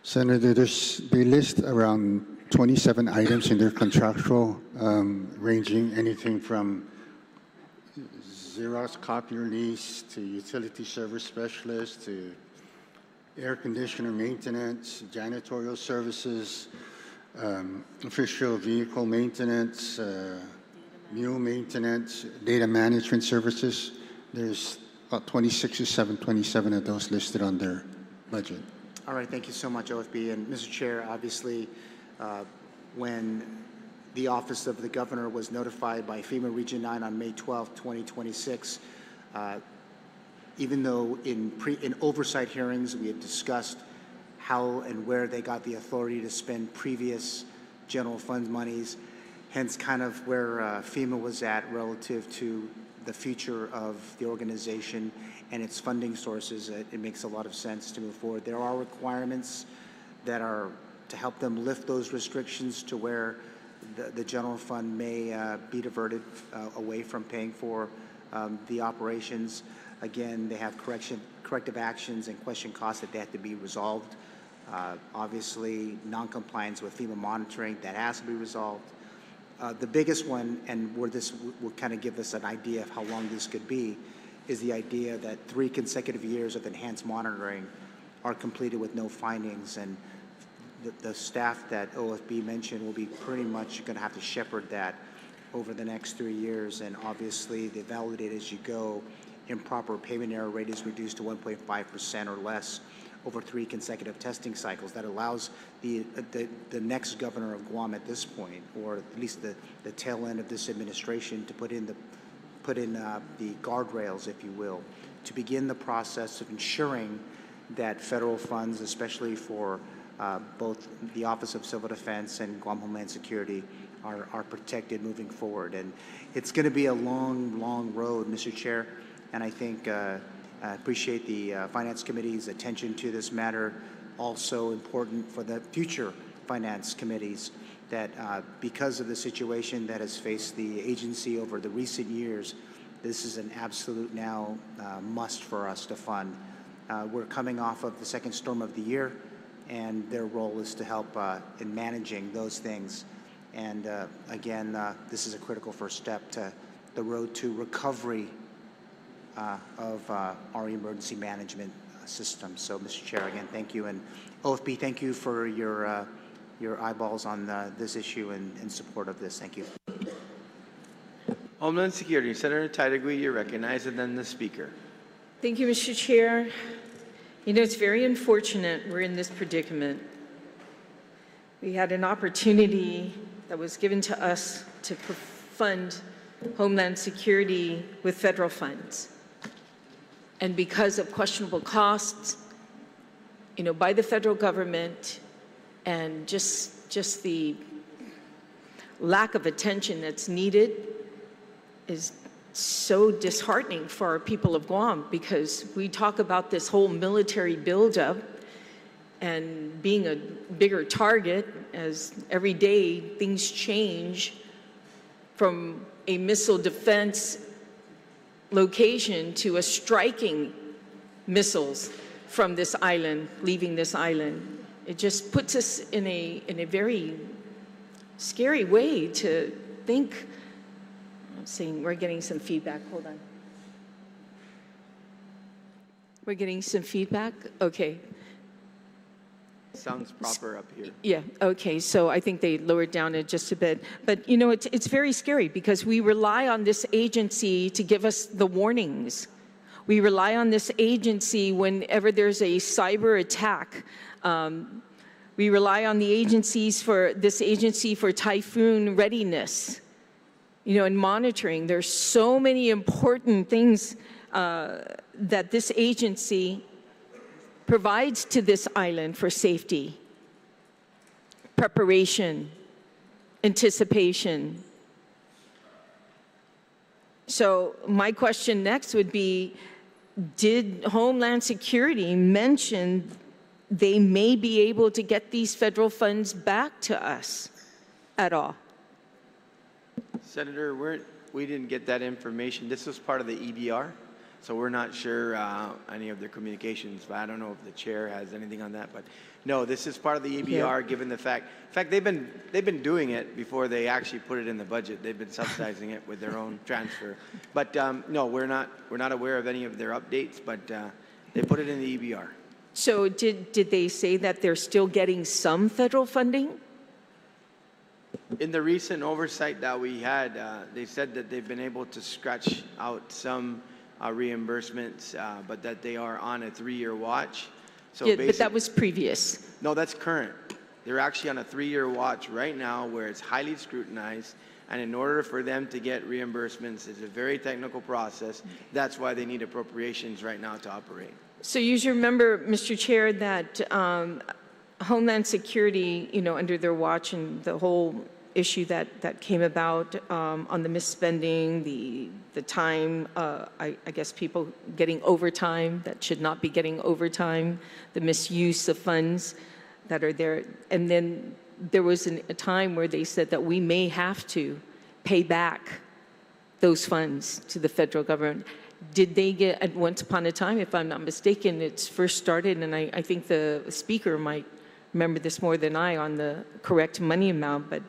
Senator, they list around 27 items in their contractual, ranging anything from Xerox copier lease to utility service specialist to air conditioner maintenance, janitorial services, official vehicle maintenance, mule maintenance, data management services. There's about 27 of those listed on their budget. All right, thank you so much, OFB. And Mr. Chair, obviously, when the Office of the Governor was notified by FEMA Region 9 on May 12, 2026, even though in oversight hearings we had discussed how and where they got the authority to spend previous general fund monies, hence kind of where FEMA was at relative to the future of the organization and its funding sources, it makes a lot of sense to move forward. There are requirements that are to help them lift those restrictions to where the general fund may be diverted away from paying for the operations. Again, they have corrective actions and question costs that they have to be resolved. Obviously, non-compliance with FEMA monitoring, that has to be resolved. The biggest one, and where this will kind of give us an idea of how long this could be, is the idea that 3 consecutive years of enhanced monitoring are completed with no findings, and the staff that OFB mentioned will be pretty much going to have to shepherd that over the next 3 years, and obviously the validate as you go improper payment error rate is reduced to 1.5% or less over 3 consecutive testing cycles. That allows the next governor of Guam at this point, or at least the tail end of this administration, to put in the guardrails, if you will, to begin the process of ensuring that federal funds, especially for both the Office of Civil Defense and Guam Homeland Security, are protected moving forward. And it's going to be a long, long road, Mr. Chair, and I think I appreciate the Finance Committee's attention to this matter. Also important for the future Finance Committees, that because of the situation that has faced the agency over the recent years, this is an absolute now must for us to fund. We're coming off of the second storm of the year, and their role is to help in managing those things. And again, this is a critical first step to the road to recovery of our emergency management system. So, Mr. Chair, again, thank you. And OFB, thank you for your eyeballs on this issue and in support of this. Thank you. Homeland Security, Senator Titagui, you're recognized, and then the Speaker. Thank you, Mr. Chair. You know, it's very unfortunate we're in this predicament. We had an opportunity that was given to us to fund Homeland Security with federal funds. And because of questionable costs, you know, by the federal government and just the lack of attention that's needed is so disheartening for our people of Guam, because we talk about this whole military buildup and being a bigger target as every day things change from a missile defense location to a striking missiles from this island, leaving this island. It just puts us in a very scary way to think. I'm saying we're getting some feedback. Hold on. We're getting some feedback? Okay. Sounds proper up here. Yeah, okay, so I think they lowered down it just a bit. But, you know, it's very scary because we rely on this agency to give us the warnings. We rely on this agency whenever there's a cyber attack. We rely on the agencies for this agency for typhoon readiness, you know, and monitoring. There's so many important things that this agency provides to this island for safety, preparation, anticipation. So my question next would be, did Homeland Security mention they may be able to get these federal funds back to us at all? Senator, we didn't get that information. This was part of the EBR. So we're not sure any of their communications, but I don't know if the chair has anything on that. But no, this is part of the EBR, given the fact. In fact, they've been doing it before they actually put it in the budget. They've been subsidizing it with their own transfer. But no, we're not aware of any of their updates. But they put it in the EBR. So did they say that they're still getting some federal funding? In the recent oversight that we had, they said that they've been able to scratch out some reimbursements, but that they are on a 3-year watch. So Yeah, but that was previous. No, that's current. They're actually on a 3-year watch right now where it's highly scrutinized. And in order for them to get reimbursements, it's a very technical process. That's why they need appropriations right now to operate. So you should remember, Mr. Chair, that Homeland Security, you know, under their watch and the whole issue that came about on the misspending, the time, I guess people getting overtime that should not be getting overtime, the misuse of funds that are there. And then there was a time where they said that we may have to pay back those funds to the federal government. Did they get, at once upon a time, if I'm not mistaken, it's first started, and I think the speaker might remember this more than I on the correct money amount, but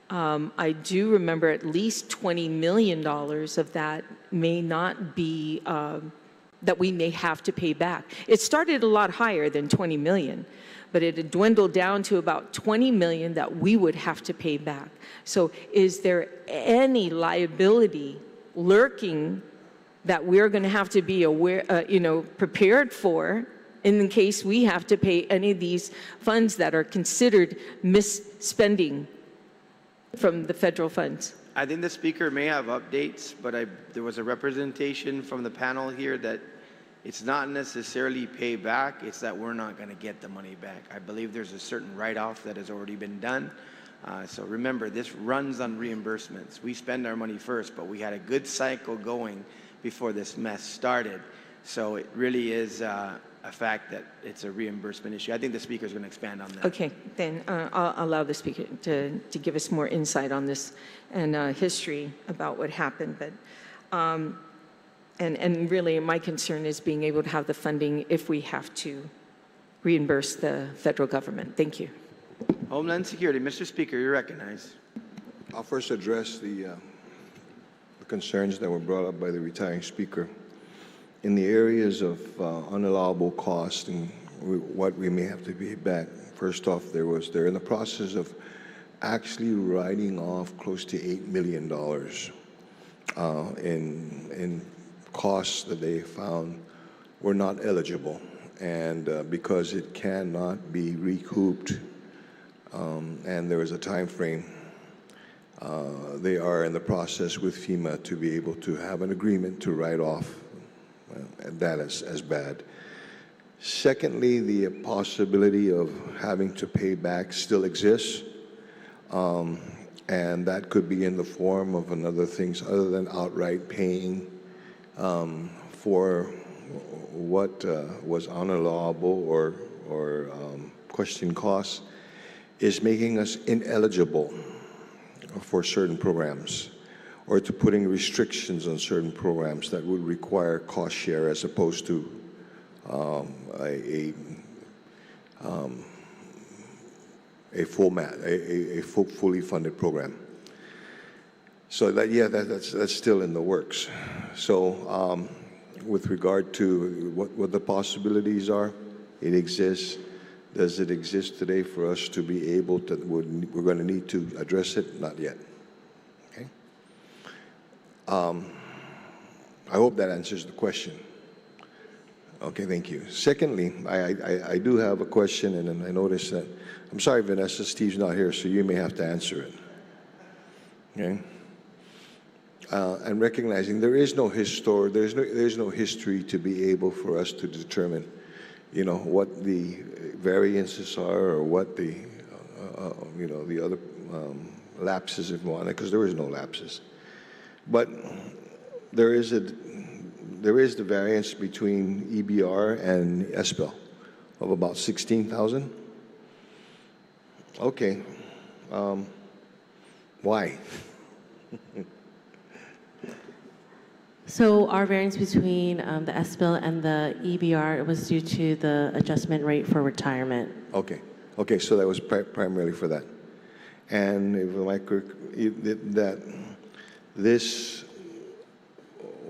I do remember at least $20 million of that may not be, that we may have to pay back. It started a lot higher than 20 million, but it had dwindled down to about 20 million that we would have to pay back. So is there any liability lurking that we're going to have to be aware, you know, prepared for in the case we have to pay any of these funds that are considered misspending from the federal funds? I think the speaker may have updates, but there was a representation from the panel here that it's not necessarily pay back, it's that we're not going to get the money back. I believe there's a certain write-off that has already been done. So remember, this runs on reimbursements. We spend our money first, but we had a good cycle going before this mess started. So it really is a fact that it's a reimbursement issue. I think the speaker is going to expand on that. Okay, then I'll allow the speaker to give us more insight on this and history about what happened. But And really, my concern is being able to have the funding if we have to reimburse the federal government. Thank you. Homeland Security. Mr. Speaker, you're recognized. I'll first address the concerns that were brought up by the retiring speaker. In the areas of unallowable cost and what we may have to pay back, first off, they're in the process of actually writing off close to $8 million in costs that they found were not eligible, and because it cannot be recouped, and there is a time frame, they are in the process with FEMA to be able to have an agreement to write off that as bad. Secondly, the possibility of having to pay back still exists, and that could be in the form of another things other than outright paying for what was unallowable or question costs, is making us ineligible for certain programs, or to putting restrictions on certain programs that would require cost share as opposed to a fully funded program. So that's still in the works. So with regard to what the possibilities are, it exists. Does it exist today for us to be able to, we're going to need to address it? Not yet. Okay. I hope that answers the question. Okay, thank you. Secondly, I do have a question, and I noticed that, I'm sorry, Vanessa, Steve's not here, so you may have to answer it. Okay? And recognizing there's no history to be able for us to determine, you know, what the variances are or what the, you know, the other lapses, if you want, because there is no lapses. But there is the variance between EBR and SBIL of about 16,000. Okay. Why? So our variance between the SBIL and the EBR, it was due to the adjustment rate for retirement. Okay. Okay, so that was primarily for that. And if I could, that this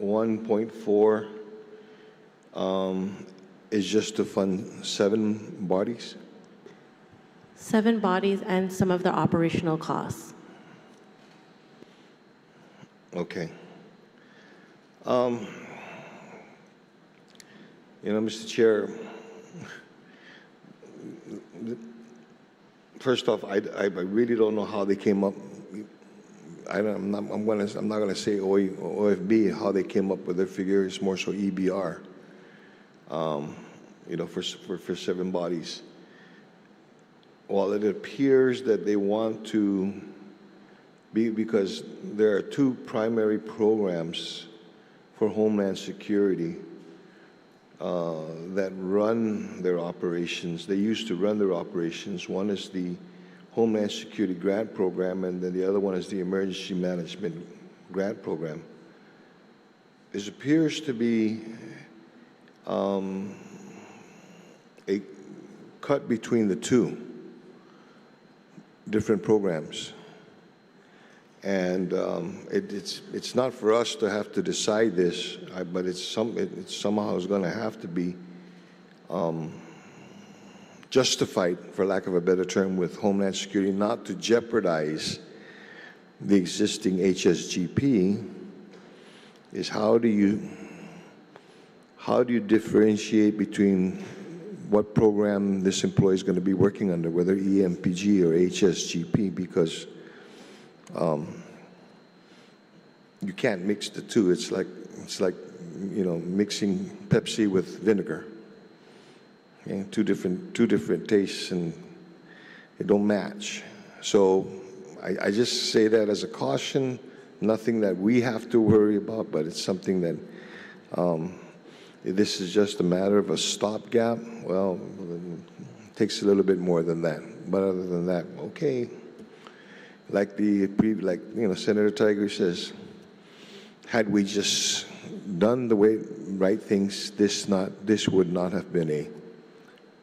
1.4 is just to fund 7 bodies? 7 bodies and some of the operational costs. Okay. You know, Mr. Chair, first off, I really don't know how they came up. I'm not going to say OFB how they came up with their figure. It's more so EBR. You know, for 7 bodies. While it appears that they want to be, because there are 2 primary programs for Homeland Security that run their operations. They used to run their operations. One is the Homeland Security Grant Program, and then the other one is the Emergency Management Grant Program. It appears to be a cut between the 2 different programs. And it's not for us to have to decide this, but it somehow is going to have to be justified, for lack of a better term, with Homeland Security, not to jeopardize the existing HSGP. Is how do you differentiate between what program this employee is going to be working under, whether EMPG or HSGP, because you can't mix the 2. It's like you know, mixing Pepsi with vinegar. Okay? Two different tastes, and it don't match. So I just say that as a caution. Nothing that we have to worry about, but it's something that this is just a matter of a stopgap. Well, it takes a little bit more than that. But other than that, okay. Like you know, Senator Tiger says, had we just done the right things, this would not have been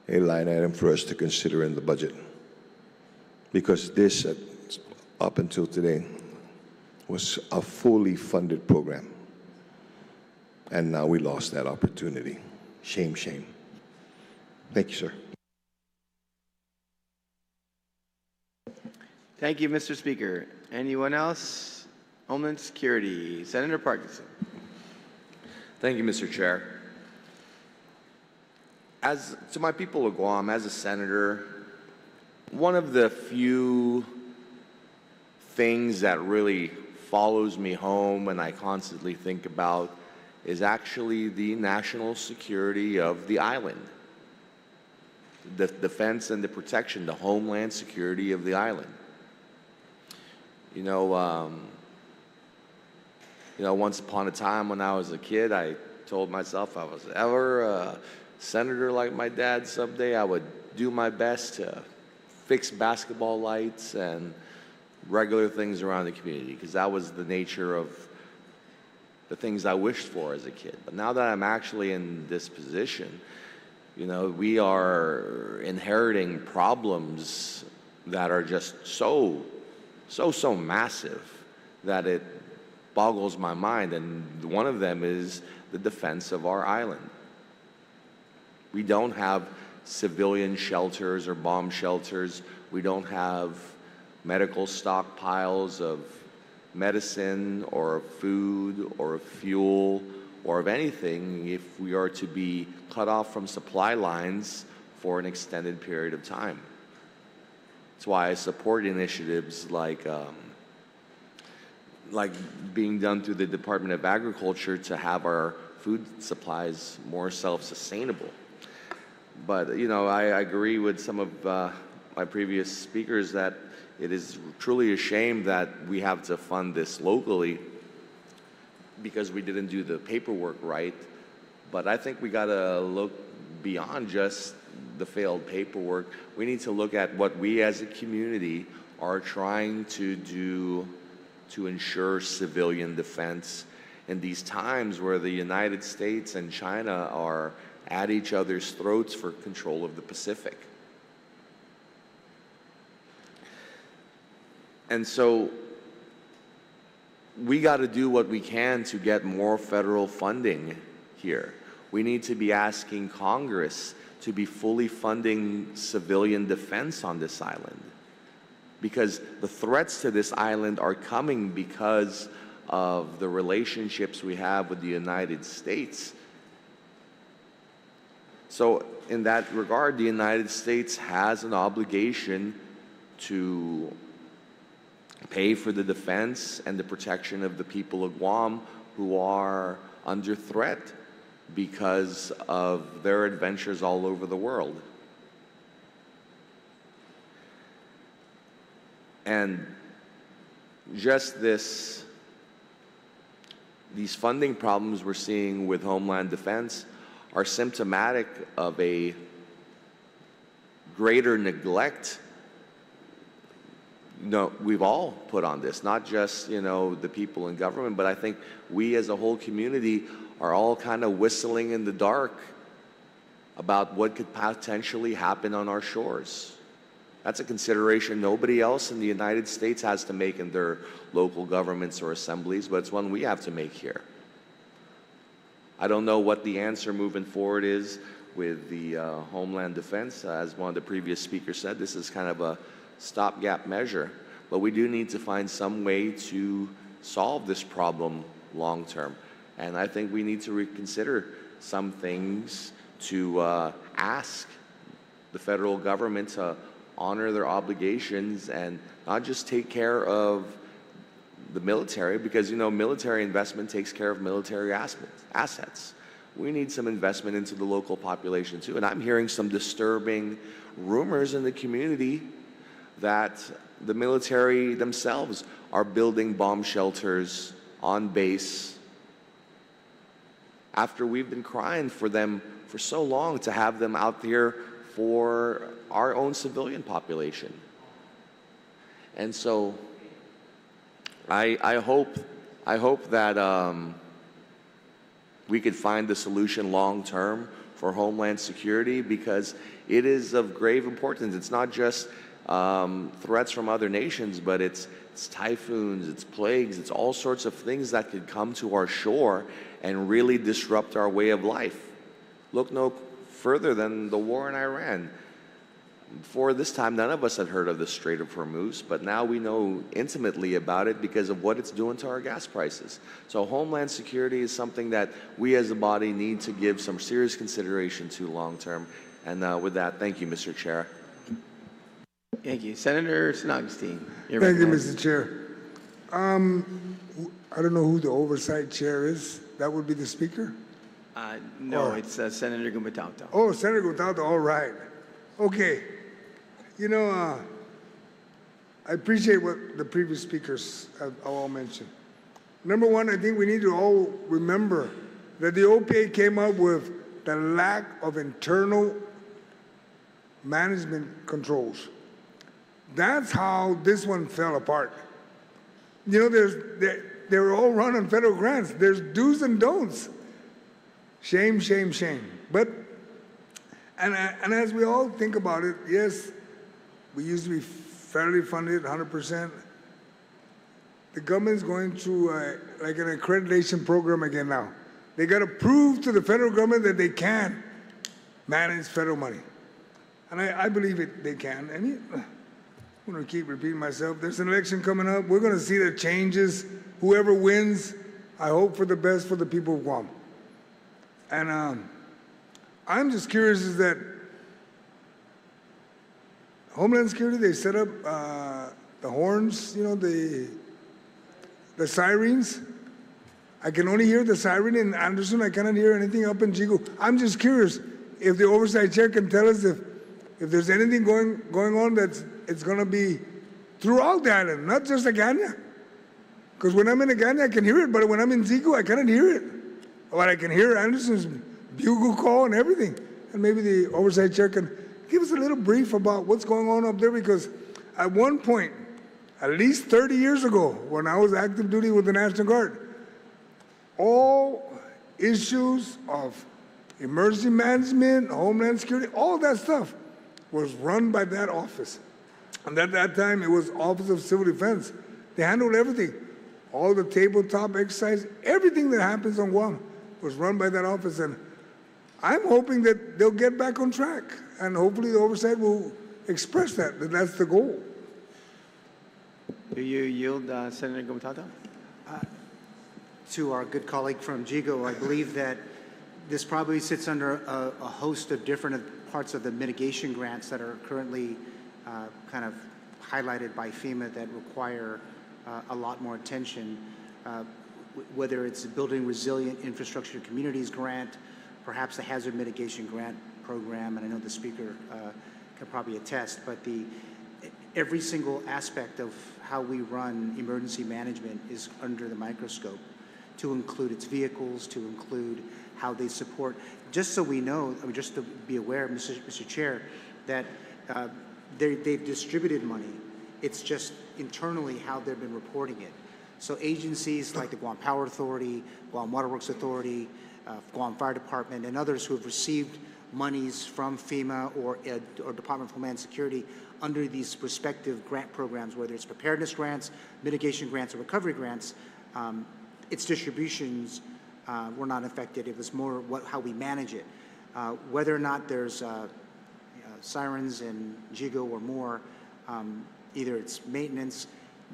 a line item for us to consider in the budget, because this up until today was a fully funded program, and now we lost that opportunity. Shame, shame. Thank you, sir. Thank you, Mr. Speaker. Anyone else? Homeland Security, Senator Parkinson. Thank you, Mr. Chair. As to my people of Guam, as a senator, one of the few things that really follows me home and I constantly think about is actually the national security of the island. The defense and the protection, the homeland security of the island. Once upon a time when I was a kid, I told myself I was ever a senator like my dad someday, I would do my best to fix basketball lights and regular things around the community, because that was the nature of the things I wished for as a kid. But now that I'm actually in this position, we are inheriting problems that are just so massive that it boggles my mind. And one of them is the defense of our island. We don't have civilian shelters or bomb shelters. We don't have medical stockpiles of medicine or food or fuel or of anything if we are to be cut off from supply lines for an extended period of time. That's why I support initiatives like being done through the Department of Agriculture to have our food supplies more self-sustainable. But, I agree with some of my previous speakers that it is truly a shame that we have to fund this locally because we didn't do the paperwork right. But I think we got to look beyond just the failed paperwork. We need to look at what we as a community are trying to do to ensure civilian defense in these times where the United States and China are at each other's throats for control of the Pacific. And so we got to do what we can to get more federal funding here. We need to be asking Congress to be fully funding civilian defense on this island, because the threats to this island are coming because of the relationships we have with the United States. So in that regard, the United States has an obligation to pay for the defense and the protection of the people of Guam who are under threat because of their adventures all over the world. And just these funding problems we're seeing with Homeland Defense are symptomatic of a greater neglect we've all put on this, not just, the people in government, but I think we as a whole community are all kind of whistling in the dark about what could potentially happen on our shores. That's a consideration nobody else in the United States has to make in their local governments or assemblies, but it's one we have to make here. I don't know what the answer moving forward is with the Homeland Defense. As one of the previous speakers said, this is kind of a stopgap measure, but we do need to find some way to solve this problem long term. And I think we need to reconsider some things to ask the federal government to honor their obligations and not just take care of the military, because military investment takes care of military assets. We need some investment into the local population too. And I'm hearing some disturbing rumors in the community that the military themselves are building bomb shelters on base after we've been crying for them for so long to have them out there for our own civilian population. And so I hope that we could find the solution long-term for Homeland Security, because it is of grave importance. It's not just threats from other nations, but it's typhoons, it's plagues, it's all sorts of things that could come to our shore and really disrupt our way of life. Look no further than the war in Iran. Before this time, none of us had heard of the Strait of Hormuz, but now we know intimately about it because of what it's doing to our gas prices. So Homeland Security is something that we as a body need to give some serious consideration to long term. And with that, thank you, Mr. Chair. Thank you. Senator Snogstein. Thank you, Mr. Chair. I don't know who the oversight chair is. That would be the speaker? No, it's Senator Gumatauta. Oh, Senator Gumatauta, all right. Okay. You know, I appreciate what the previous speakers have all mentioned. Number one, I think we need to all remember that the OPA came up with the lack of internal management controls. That's how this one fell apart. You know, they're all run on federal grants. There's do's and don'ts. Shame, shame, shame. But, and as we all think about it, yes, we used to be federally funded 100%. The government's going through like an accreditation program again now. They got to prove to the federal government that they can manage federal money. And I believe they can. And I'm going to keep repeating myself. There's an election coming up. We're going to see the changes. Whoever wins, I hope for the best for the people of Guam. And I'm just curious is that Homeland Security, they set up the horns, you know, the sirens. I can only hear the siren in Anderson. I cannot hear anything up in Jigo. I'm just curious if the oversight chair can tell us if there's anything going on it's going to be throughout the island, not just Agana. Because when I'm in Agana, I can hear it, but when I'm in Zico, I cannot hear it. But I can hear Anderson's bugle call and everything. And maybe the oversight chair can give us a little brief about what's going on up there, because at one point, at least 30 years ago, when I was active duty with the National Guard, all issues of emergency management, Homeland Security, all that stuff was run by that office. And at that time, it was Office of Civil Defense. They handled everything. All the tabletop exercise, everything that happens on Guam was run by that office. And I'm hoping that they'll get back on track. And hopefully the oversight will express that that's the goal. Do you yield, Senator Gumatauta? To our good colleague from Jigo, I believe that this probably sits under a host of different parts of the mitigation grants that are currently kind of highlighted by FEMA that require a lot more attention, whether it's the Building Resilient Infrastructure Communities grant, perhaps the Hazard Mitigation Grant Program, and I know the speaker can probably attest, but every single aspect of how we run emergency management is under the microscope, to include its vehicles, to include how they support. Just so we know, just to be aware, Mr. Chair, that they've distributed money. It's just internally how they've been reporting it. So agencies like the Guam Power Authority, Guam Waterworks Authority, Guam Fire Department, and others who have received monies from FEMA or Department of Homeland Security under these respective grant programs, whether it's preparedness grants, mitigation grants, or recovery grants, its distributions were not affected. It was more how we manage it. Whether or not there's sirens in Jigo or more, either its maintenance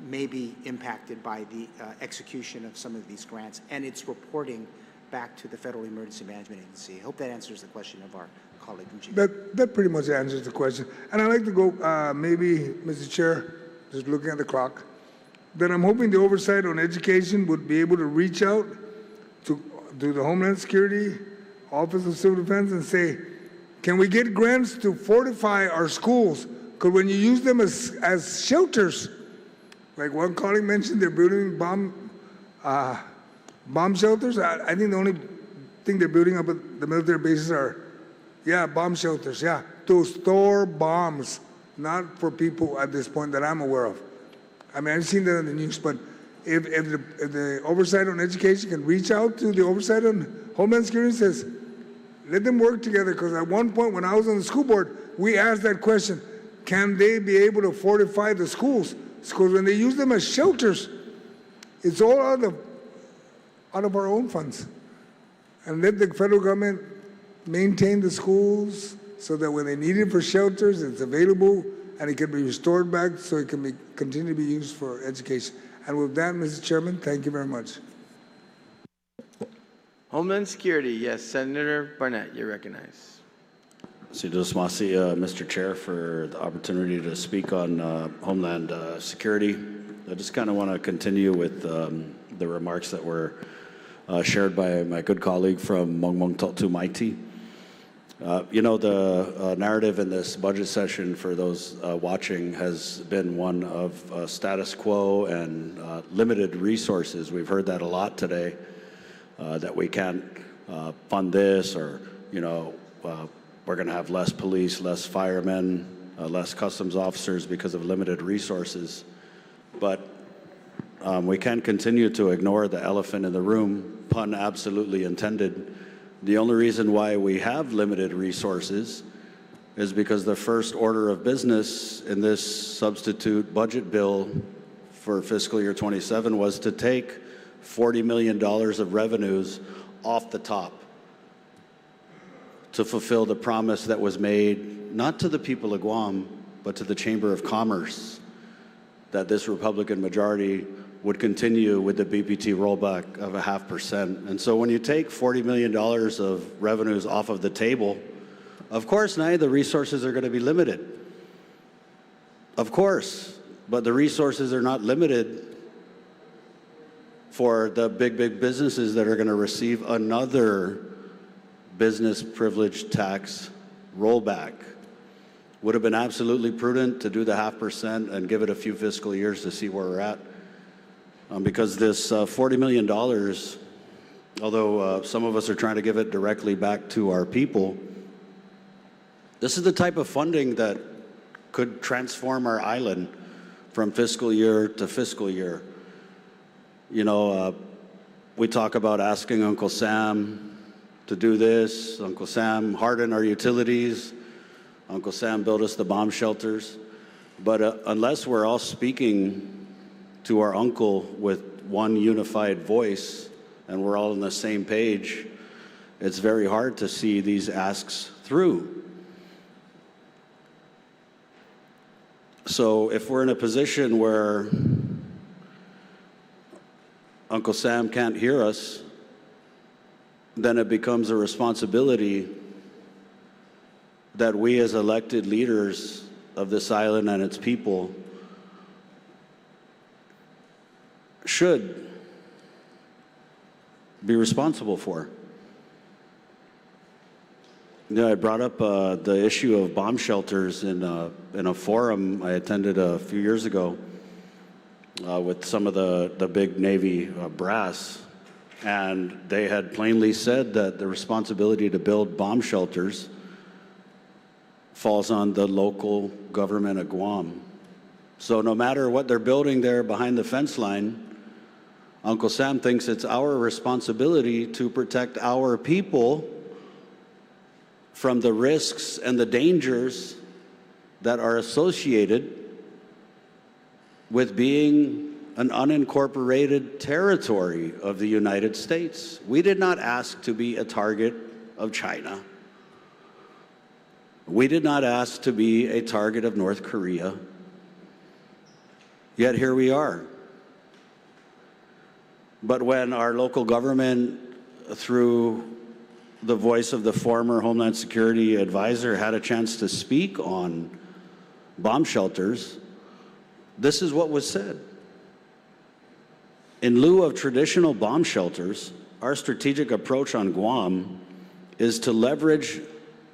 may be impacted by the execution of some of these grants and its reporting back to the Federal Emergency Management Agency. I hope that answers the question of our colleague from Jigo. That pretty much answers the question. And I'd like to go, maybe, Mr. Chair, just looking at the clock, that I'm hoping the oversight on education would be able to reach out to the Homeland Security, Office of Civil Defense, and say, can we get grants to fortify our schools? Because when you use them as shelters, like one colleague mentioned, they're building bomb shelters. I think the only thing they're building up at the military bases are, bomb shelters, to store bombs, not for people at this point that I'm aware of. I mean, I've seen that in the news, but if the oversight on education can reach out to the oversight on Homeland Security and says, let them work together, because at one point when I was on the school board, we asked that question, can they be able to fortify the schools? Because when they use them as shelters, it's all out of our own funds. And let the federal government maintain the schools so that when they need it for shelters, it's available and it can be restored back so it can continue to be used for education. And with that, Mr. Chairman, thank you very much. Homeland Security, yes, Senator Barnett, you're recognized. Mr. Chair, for the opportunity to speak on Homeland Security. I just kind of want to continue with the remarks that were shared by my good colleague from Mongmong Toltu Maiti. You know, the narrative in this budget session for those watching has been one of status quo and limited resources. We've heard that a lot today, that we can't fund this, or, you know, we're going to have less police, less firemen, less customs officers because of limited resources. But we can't continue to ignore the elephant in the room, pun absolutely intended. The only reason why we have limited resources is because the first order of business in this substitute budget bill for fiscal year 27 was to take $40 million of revenues off the top to fulfill the promise that was made, not to the people of Guam, but to the Chamber of Commerce, that this Republican majority would continue with the BPT rollback of 0.5%. And so when you take $40 million of revenues off of the table, of course now the resources are going to be limited. Of course, but the resources are not limited for the big businesses that are going to receive another business privilege tax rollback. Would have been absolutely prudent to do the 0.5% and give it a few fiscal years to see where we're at. Because this $40 million, although some of us are trying to give it directly back to our people, this is the type of funding that could transform our island from fiscal year to fiscal year. You know, we talk about asking Uncle Sam to do this, Uncle Sam harden our utilities, Uncle Sam build us the bomb shelters. But unless we're all speaking to our uncle with one unified voice and we're all on the same page, it's very hard to see these asks through. So if we're in a position where Uncle Sam can't hear us, then it becomes a responsibility that we as elected leaders of this island and its people should be responsible for. You know, I brought up the issue of bomb shelters in a forum I attended a few years ago with some of the big Navy brass, and they had plainly said that the responsibility to build bomb shelters falls on the local government of Guam. So no matter what they're building there behind the fence line, Uncle Sam thinks it's our responsibility to protect our people from the risks and the dangers that are associated with being an unincorporated territory of the United States. We did not ask to be a target of China. We did not ask to be a target of North Korea. Yet here we are. But when our local government, through the voice of the former Homeland Security advisor, had a chance to speak on bomb shelters, this is what was said. In lieu of traditional bomb shelters, our strategic approach on Guam is to leverage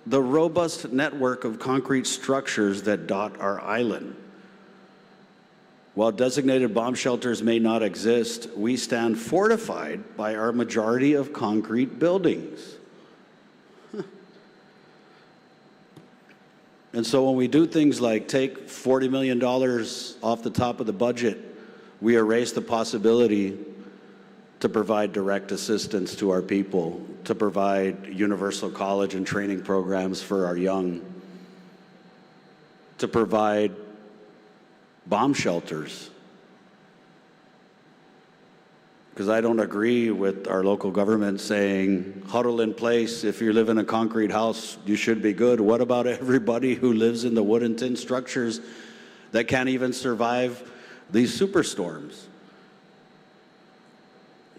the robust network of concrete structures that dot our island. While designated bomb shelters may not exist, we stand fortified by our majority of concrete buildings. And so when we do things like take $40 million off the top of the budget We erase the possibility to provide direct assistance to our people, to provide universal college and training programs for our young, to provide bomb shelters. Because I don't agree with our local government saying, huddle in place, if you live in a concrete house, you should be good. What about everybody who lives in the wood and tin structures that can't even survive these superstorms?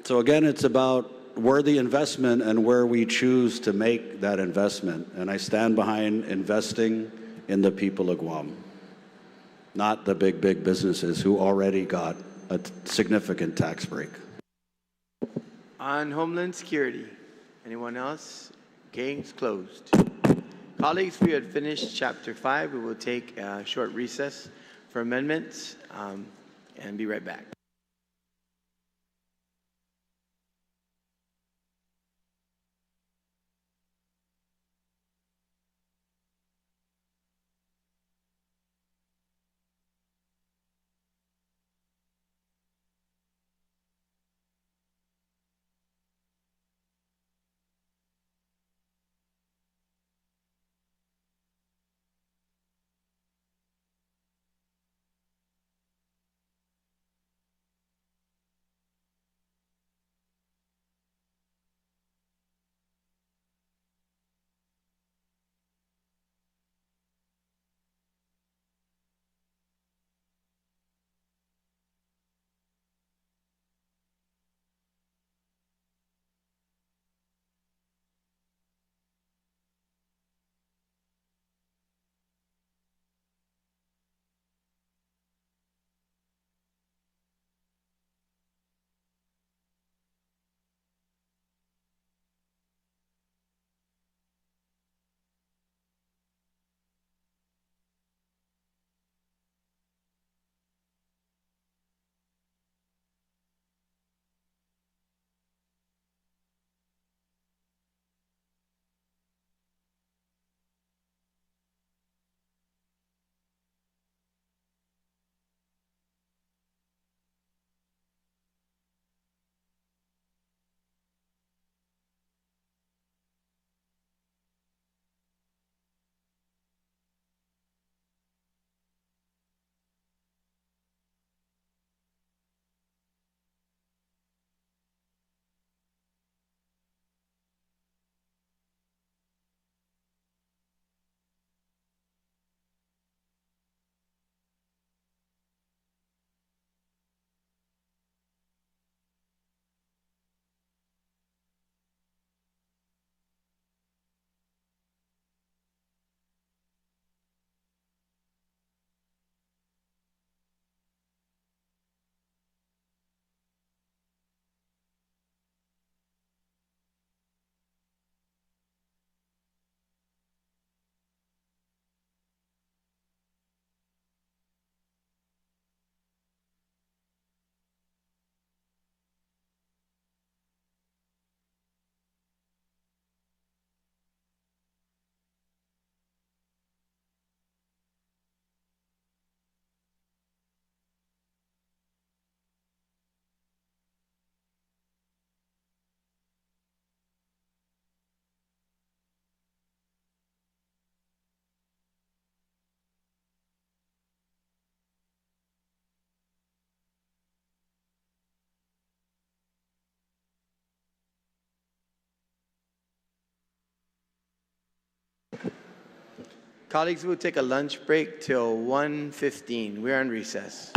So again, it's about worthy investment and where we choose to make that investment. And I stand behind investing in the people of Guam, not the big businesses who already got a significant tax break. On Homeland Security, anyone else? Okay, it's closed. Colleagues, we had finished Chapter 5. We will take a short recess for amendments and be right back. Colleagues, we'll take a lunch break till 1:15. We're on recess.